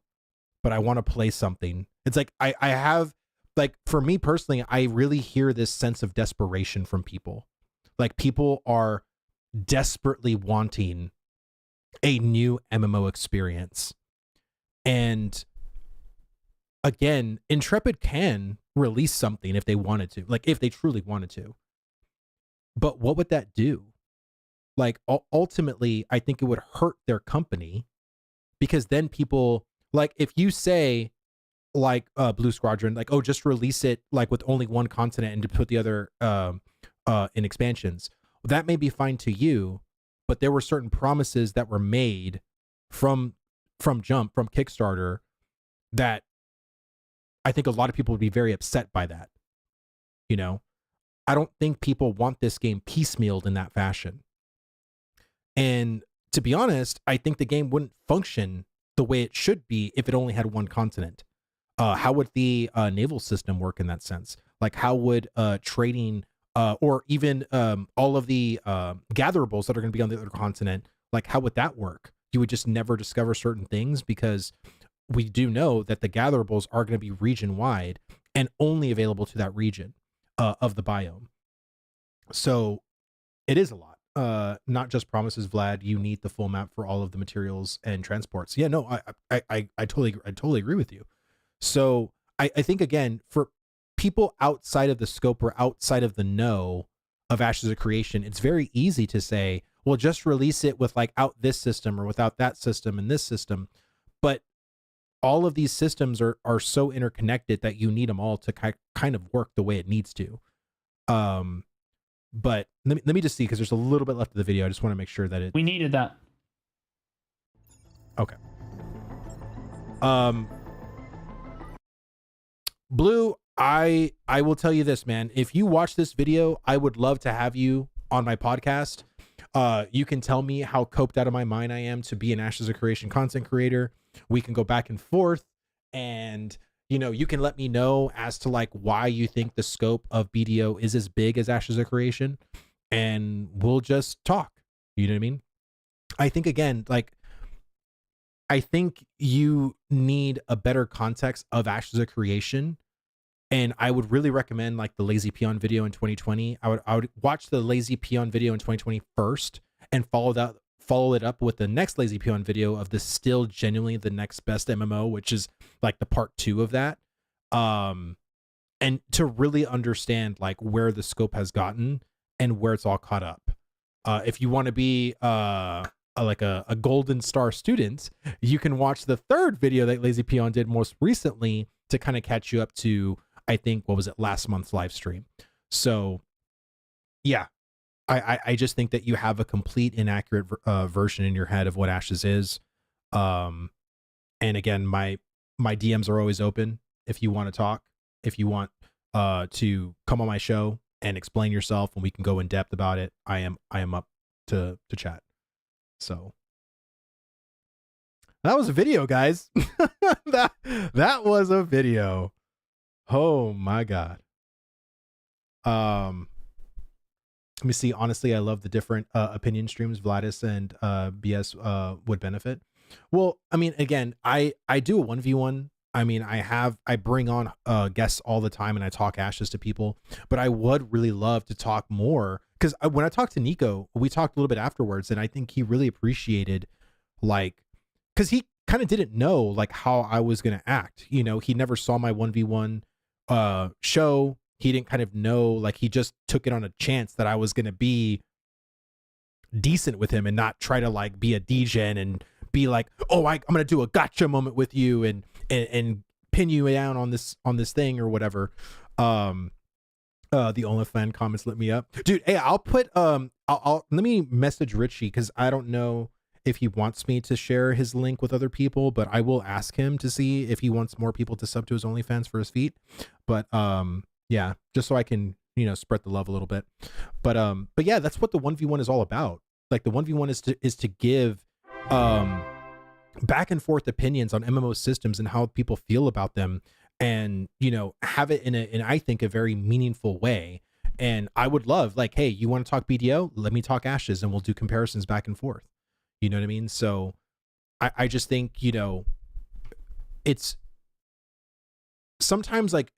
but I want to play something. It's like I have, like for me personally, I really hear this sense of desperation from people. Like people are desperately wanting a new MMO experience. And again, Intrepid can release something if they wanted to, like if they truly wanted to. But what would that do? Like ultimately, I think it would hurt their company, because then people, like if you say like Blue Squadron, like, oh, just release it like with only one continent and to put the other in expansions, that may be fine to you, but there were certain promises that were made from Kickstarter that I think a lot of people would be very upset by that. You know, I don't think people want this game piecemealed in that fashion. And to be honest, I think the game wouldn't function the way it should be if it only had one continent. How would the naval system work in that sense? Like how would trading or even all of the gatherables that are going to be on the other continent, like how would that work? You would just never discover certain things, because we do know that the gatherables are going to be region wide and only available to that region of the biome. So it is a lot. Not just promises, Vlad. You need the full map for all of the materials and transports. Yeah, no, I totally agree with you. So I think again, for people outside of the scope or outside of the know of Ashes of Creation, it's very easy to say, well, just release it with like out this system or without that system and this system. But all of these systems are so interconnected that you need them all to kind of work the way it needs to. But let me just see, because there's a little bit left of the video. I just want to make sure that we needed that. Okay. Blue, I will tell you this, man. If you watch this video, I would love to have you on my podcast. You can tell me how coped out of my mind I am to be an Ashes of Creation content creator. We can go back and forth, and you know, you can let me know as to like why you think the scope of BDO is as big as Ashes of Creation, and we'll just talk. You know what I mean? I think again, like, I think you need a better context of Ashes of Creation, and I would really recommend like the Lazy Peon video in 2020. I would watch the Lazy Peon video in 2020 first, and follow it up with the next Lazy Peon video of the still genuinely the next best MMO, which is like the part 2 of that. And to really understand like where the scope has gotten and where it's all caught up. If you want to be like a golden star student, you can watch the third video that Lazy Peon did most recently to kind of catch you up to, I think, what was it, last month's live stream. So yeah, I just think that you have a complete inaccurate version in your head of what Ashes is. And again, my DMs are always open. If you want to talk, if you want to come on my show and explain yourself, and we can go in depth about it, I am up to chat. So that was a video, guys. that was a video. Oh my God. Let me see. Honestly, I love the different opinion streams Vlhadus and BS would benefit. Well, I mean, again, I do a 1v1. I mean, I bring on guests all the time, and I talk Ashes to people, but I would really love to talk more, because when I talked to Nico, we talked a little bit afterwards, and I think he really appreciated, like, because he kind of didn't know like how I was going to act. You know, he never saw my 1v1 show. he didn't kind of know, like he just took it on a chance that I was going to be decent with him and not try to like be a degen and be like, oh, I'm going to do a gotcha moment with you and pin you down on this thing or whatever. The OnlyFans comments lit me up, dude. Hey, I'll put I'll let me message Richie, because I don't know if he wants me to share his link with other people, but I will ask him to see if he wants more people to sub to his OnlyFans for his feet. But yeah, just so I can, you know, spread the love a little bit. But yeah, that's what the 1v1 is all about. Like the 1v1 is to give back and forth opinions on MMO systems and how people feel about them, and, you know, have it in I think a very meaningful way. And I would love, like, hey, you want to talk BDO? Let me talk Ashes and we'll do comparisons back and forth. You know what I mean? So I just think, you know, it's sometimes, like,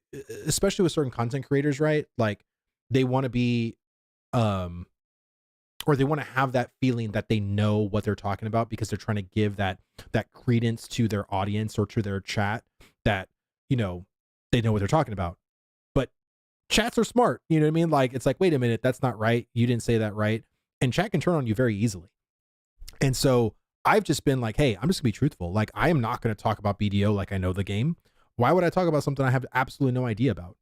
especially with certain content creators, right? Like they want to be, or they want to have that feeling that they know what they're talking about, because they're trying to give that credence to their audience or to their chat, that, you know, they know what they're talking about. But chats are smart, you know what I mean? Like, it's like, wait a minute, that's not right. You didn't say that right. And chat can turn on you very easily. And so I've just been like, hey, I'm just gonna be truthful. Like, I am not going to talk about BDO like I know the game. Why would I talk about something I have absolutely no idea about?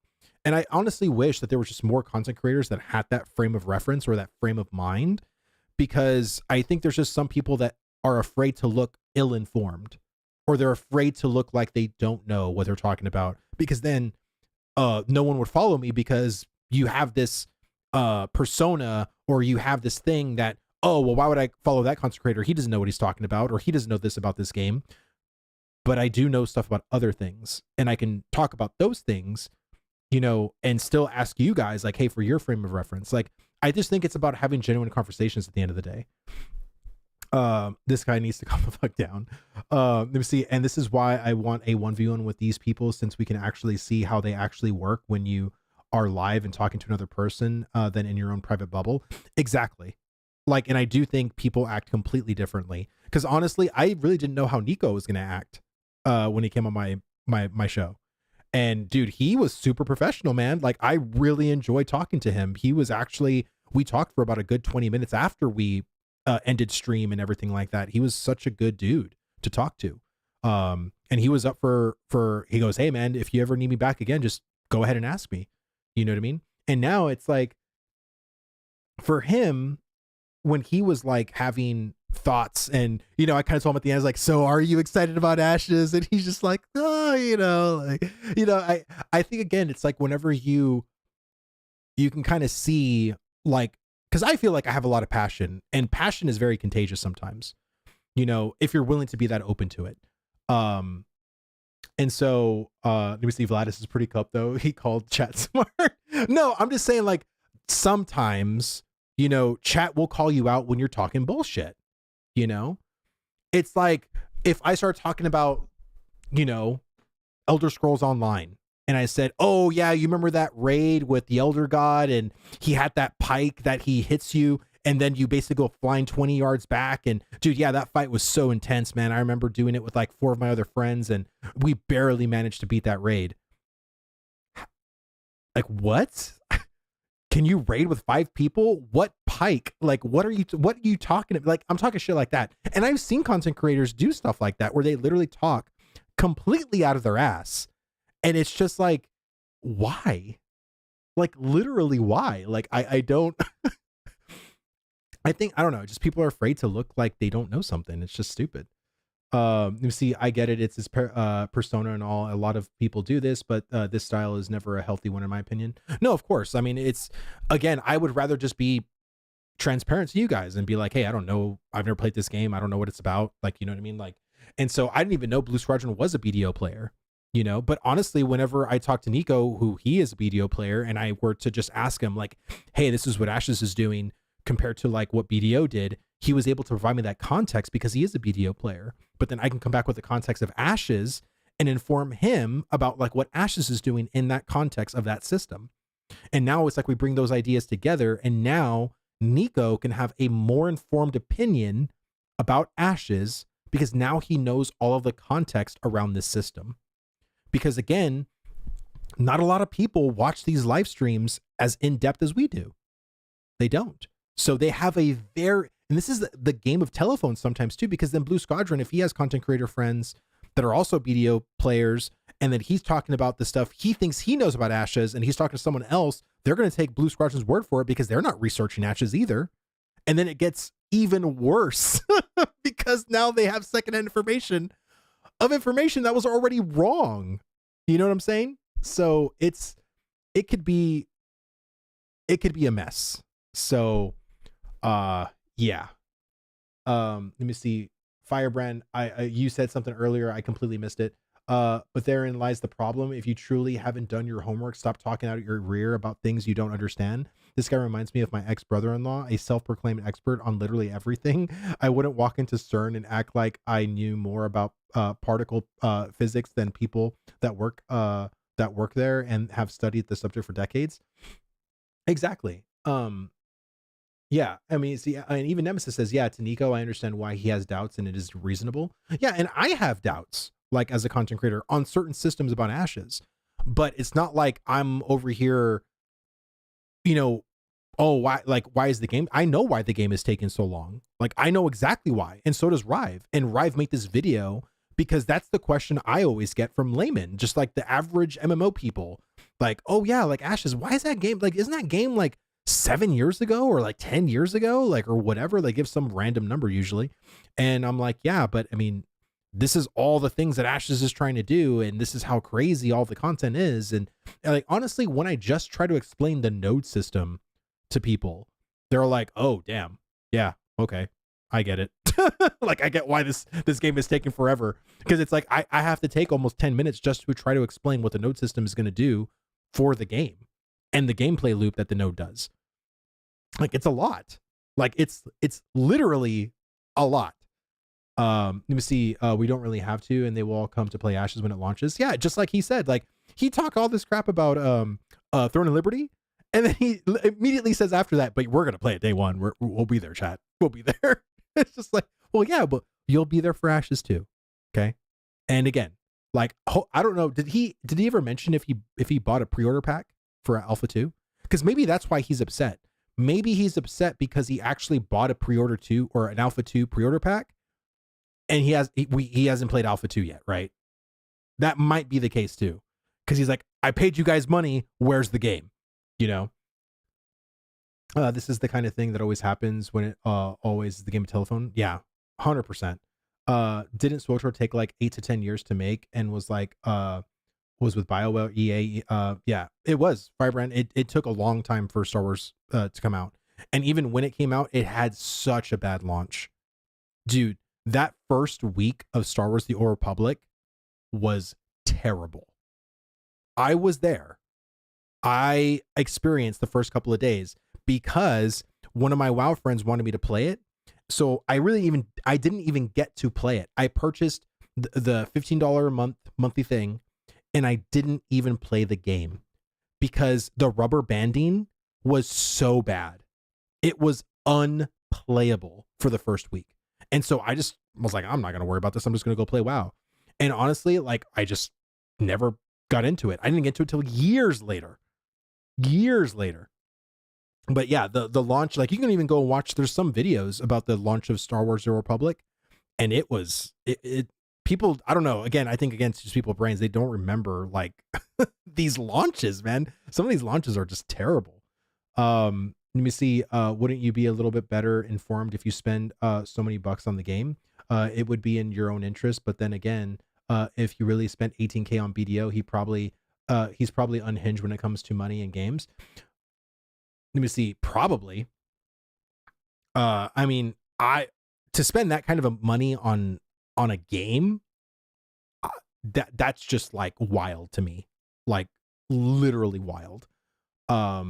And I honestly wish that there was just more content creators that had that frame of reference or that frame of mind, because I think there's just some people that are afraid to look ill-informed, or they're afraid to look like they don't know what they're talking about, because then no one would follow me, because you have this persona, or you have this thing that, oh, well, why would I follow that content creator? He doesn't know what he's talking about, or he doesn't know this about this game. But I do know stuff about other things, and I can talk about those things, you know, and still ask you guys, like, hey, for your frame of reference. Like, I just think it's about having genuine conversations at the end of the day. This guy needs to calm the fuck down. Let me see. And this is why I want a 1v1 with these people, since we can actually see how they actually work when you are live and talking to another person than in your own private bubble. Exactly. Like, and I do think people act completely differently, because honestly, I really didn't know how Nico was going to act when he came on my show. And dude, he was super professional, man. Like, I really enjoyed talking to him. He was actually, we talked for about a good 20 minutes after we ended stream and everything like that. He was such a good dude to talk to. And he was up for, he goes, hey man, if you ever need me back again, just go ahead and ask me. You know what I mean? And now it's like, for him, when he was like having thoughts, and, you know, I kind of told him at the end, I was like, so are you excited about Ashes? And he's just like, oh, you know, like, you know, I think, again, it's like, whenever you can kind of see, like, because I feel like I have a lot of passion, and passion is very contagious sometimes, you know, if you're willing to be that open to it. And so let me see, Vlhadus is pretty cup though. He called chat smart. No, I'm just saying, like, sometimes, you know, chat will call you out when you're talking bullshit. You know, it's like, if I start talking about, you know, Elder Scrolls Online, and I said, oh yeah, you remember that raid with the Elder God, and he had that pike that he hits you, and then you basically go flying 20 yards back, and dude, yeah, that fight was so intense, man. I remember doing it with like 4 of my other friends, and we barely managed to beat that raid. Like, what? Can you raid with 5 people? What pike? Like, what are you talking about? Like, I'm talking shit like that. And I've seen content creators do stuff like that, where they literally talk completely out of their ass. And it's just like, why? Like, literally, why? Like, I don't, I think, I don't know, just people are afraid to look like they don't know something. It's just stupid. You see, I get it. It's his persona and all. A lot of people do this, but this style is never a healthy one, in my opinion. No, of course. I mean, it's, again, I would rather just be transparent to you guys and be like, hey, I don't know. I've never played this game. I don't know what it's about. Like, you know what I mean? Like, and so I didn't even know Blue Squadron was a BDO player, you know, but honestly, whenever I talk to Nico, who he is a BDO player, and I were to just ask him like, hey, this is what Ashes is doing compared to like what BDO did, he was able to provide me that context because he is a BDO player. But then I can come back with the context of Ashes and inform him about like what Ashes is doing in that context of that system. And now it's like we bring those ideas together, and now Nico can have a more informed opinion about Ashes because now he knows all of the context around this system. Because again, not a lot of people watch these live streams as in depth as we do. They don't. So they have a very, and this is the game of telephone sometimes too, because then Blue Squadron, if he has content creator friends that are also BDO players, and then he's talking about the stuff he thinks he knows about Ashes, and he's talking to someone else, they're going to take Blue Squadron's word for it because they're not researching Ashes either. And then it gets even worse because now they have secondhand information that was already wrong. You know what I'm saying? So it could be a mess. So yeah. Let me see. Firebrand, you said something earlier, I completely missed it. But therein lies the problem. If you truly haven't done your homework, stop talking out of your rear about things you don't understand. This guy reminds me of my ex-brother-in-law, a self-proclaimed expert on literally everything. I wouldn't walk into CERN and act like I knew more about particle physics than people that work there and have studied the subject for decades. Exactly. Yeah, I mean, see, and even Nemesis says, yeah, to Nico, I understand why he has doubts and it is reasonable. Yeah, and I have doubts, like as a content creator, on certain systems about Ashes, but it's not like I'm over here, oh, why is the game? I know why the game is taking so long. Like, I know exactly why, and so does Rive. And Rive made this video because that's the question I always get from laymen, just like the average MMO people. Like, oh yeah, like Ashes, why is that game, like, isn't that game like 7 years ago or like 10 years ago, like, or whatever? They give some random number usually. And I'm like, yeah, but I mean, this is all the things that Ashes is trying to do, and this is how crazy all the content is. And like, honestly, when I just try to explain the node system to people, they're like, oh damn, yeah, okay, I get it. Like, I get why this game is taking forever, because it's like I have to take almost 10 minutes just to try to explain what the node system is going to do for the game and the gameplay loop that the node does. Like, it's a lot. Like, it's literally a lot. Let me see. We don't really have to, and they will all come to play Ashes when it launches. Yeah, just like he said, like, he talked all this crap about Throne of Liberty, and then he immediately says after that, but we're gonna play it day one. We'll be there, chat. We'll be there. It's just like, well, yeah, but you'll be there for Ashes too. Okay. And again, like, I don't know, did he ever mention if he bought a pre-order pack for Alpha 2? Because maybe that's why he's upset. Maybe he's upset because he actually bought a pre-order 2 or an Alpha 2 pre-order pack, and he hasn't played Alpha 2 yet, right? That might be the case too. Because he's like, I paid you guys money, where's the game? This is the kind of thing that always happens when it always is the game of telephone. Yeah, 100%. Didn't SWTOR take like 8 to 10 years to make, and was like was with Bioware, EA. Yeah, it was Firebrand. It took a long time for Star Wars to come out, and even when it came out, it had such a bad launch, dude. That first week of Star Wars: The Old Republic was terrible. I was there. I experienced the first couple of days because one of my WoW friends wanted me to play it. So I didn't even get to play it. I purchased the $15 a month monthly thing, and I didn't even play the game because the rubber banding was so bad. It was unplayable for the first week. And so I just was like, I'm not going to worry about this. I'm just going to go play WoW. And honestly, like, I just never got into it. I didn't get to it till years later. But yeah, the launch, like, you can even go watch, there's some videos about the launch of Star Wars: The Old Republic, and it was people, I don't know, again, I think against just people's brains, they don't remember like these launches, man. Some of these launches are just terrible. Let me see. Wouldn't you be a little bit better informed if you spend so many bucks on the game? It would be in your own interest, but then again, if you really spent 18K on BDO, he's probably unhinged when it comes to money and games. Let me see. Probably. I mean, to spend that kind of money on a game, that's just like wild to me, like literally wild. Let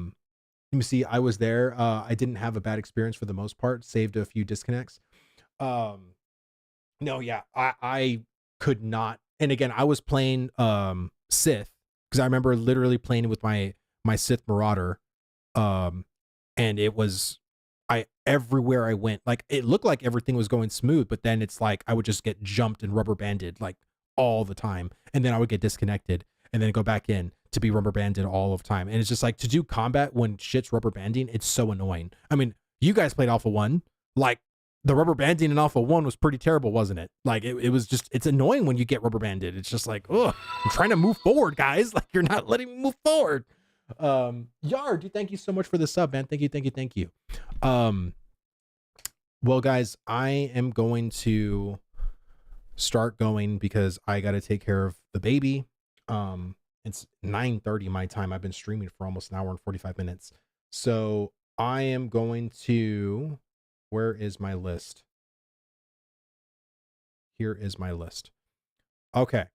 me see. I was there. I didn't have a bad experience for the most part. Saved a few disconnects. No, yeah, I could not. And again, I was playing Sith, because I remember literally playing with my Sith Marauder. And it was, everywhere I went, like, it looked like everything was going smooth, but then it's like I would just get jumped and rubber banded like all the time, and then I would get disconnected and then go back in to be rubber banded all of time. And it's just like to do combat when shit's rubber banding, it's so annoying. I mean, you guys played Alpha 1. Like, the rubber banding in Alpha 1 was pretty terrible, wasn't it? Like, it was just, it's annoying when you get rubber banded. It's just like, ugh, I'm trying to move forward, guys. Like, you're not letting me move forward. Yard, thank you so much for the sub, man. Thank you. Well, guys, I am going to start going because I got to take care of the baby. It's 9:30 my time. I've been streaming for almost an hour and 45 minutes. So I am going to, where is my list? Here is my list. Okay.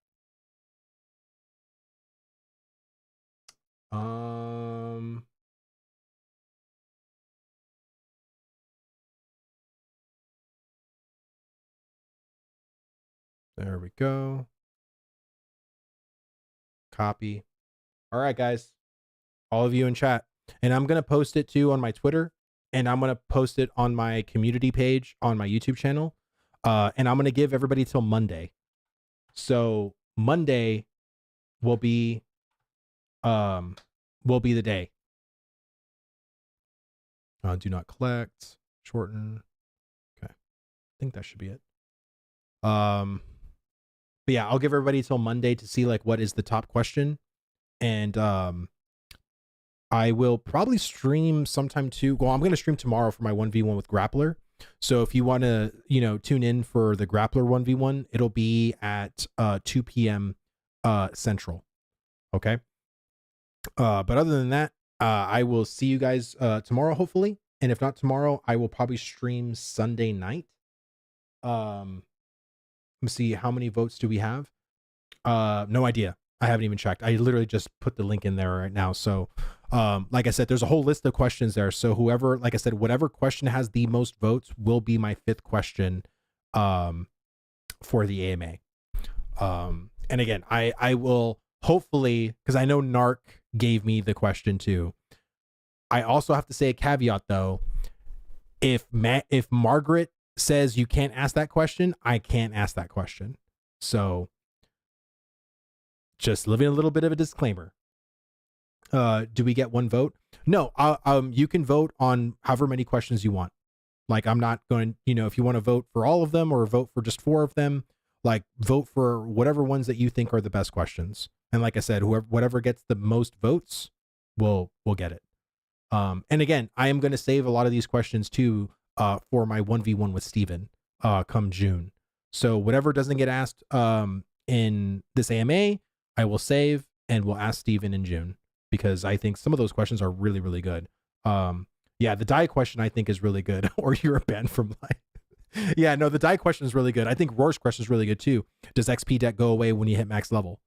There we go. Copy. All right, guys. All of you in chat. And I'm going to post it too on my Twitter. And I'm going to post it on my community page on my YouTube channel. And I'm going to give everybody till Monday. So Monday will be the day. Do not collect. Shorten. Okay. I think that should be it. But yeah, I'll give everybody till Monday to see like what is the top question. And I will probably stream sometime too. Well, I'm going to stream tomorrow for my 1v1 with Grappler. So if you want to, tune in for the Grappler 1v1, it'll be at 2 p.m. Central. Okay. But other than that, I will see you guys tomorrow, hopefully. And if not tomorrow, I will probably stream Sunday night. Let me see, how many votes do we have? No idea. I haven't even checked. I literally just put the link in there right now. So, like I said, there's a whole list of questions there. So whoever, like I said, whatever question has the most votes will be my 5th question, for the AMA. And again, I will hopefully, because I know Narc gave me the question too. I also have to say a caveat though. If Margaret says you can't ask that question, I can't ask that question. So just leaving a little bit of a disclaimer. Do we get one vote? No. You can vote on however many questions you want. Like, I'm not going, if you want to vote for all of them or vote for just 4 of them, like vote for whatever ones that you think are the best questions. And like I said, whatever gets the most votes will get it. And again, I am going to save a lot of these questions too, for my 1v1 with Steven, come June. So whatever doesn't get asked, in this AMA, I will save and we'll ask Steven in June, because I think some of those questions are really, really good. Yeah, the die question I think is really good, or you're banned from life. Yeah, no, the die question is really good. I think Roar's question is really good too. Does XP deck go away when you hit max level?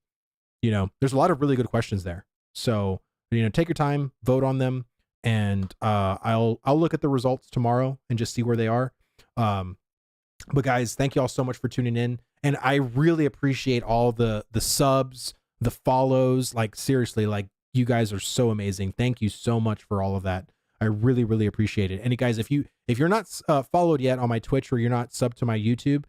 There's a lot of really good questions there. So, take your time, vote on them, and I'll look at the results tomorrow and just see where they are. But guys, thank you all so much for tuning in. And I really appreciate all the subs, the follows. Like, seriously, like, you guys are so amazing. Thank you so much for all of that. I really, really appreciate it. And guys, if you're not followed yet on my Twitch, or you're not subbed to my YouTube,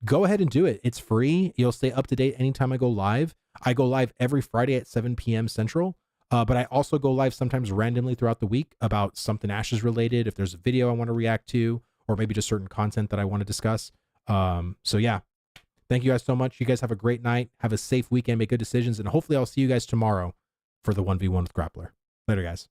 go ahead and do it. It's free. You'll stay up to date anytime I go live. I go live every Friday at 7 p.m. Central. But I also go live sometimes randomly throughout the week about something Ashes related. If there's a video I want to react to, or maybe just certain content that I want to discuss. So yeah, thank you guys so much. You guys have a great night. Have a safe weekend. Make good decisions. And hopefully I'll see you guys tomorrow for the 1v1 with Grappler. Later, guys.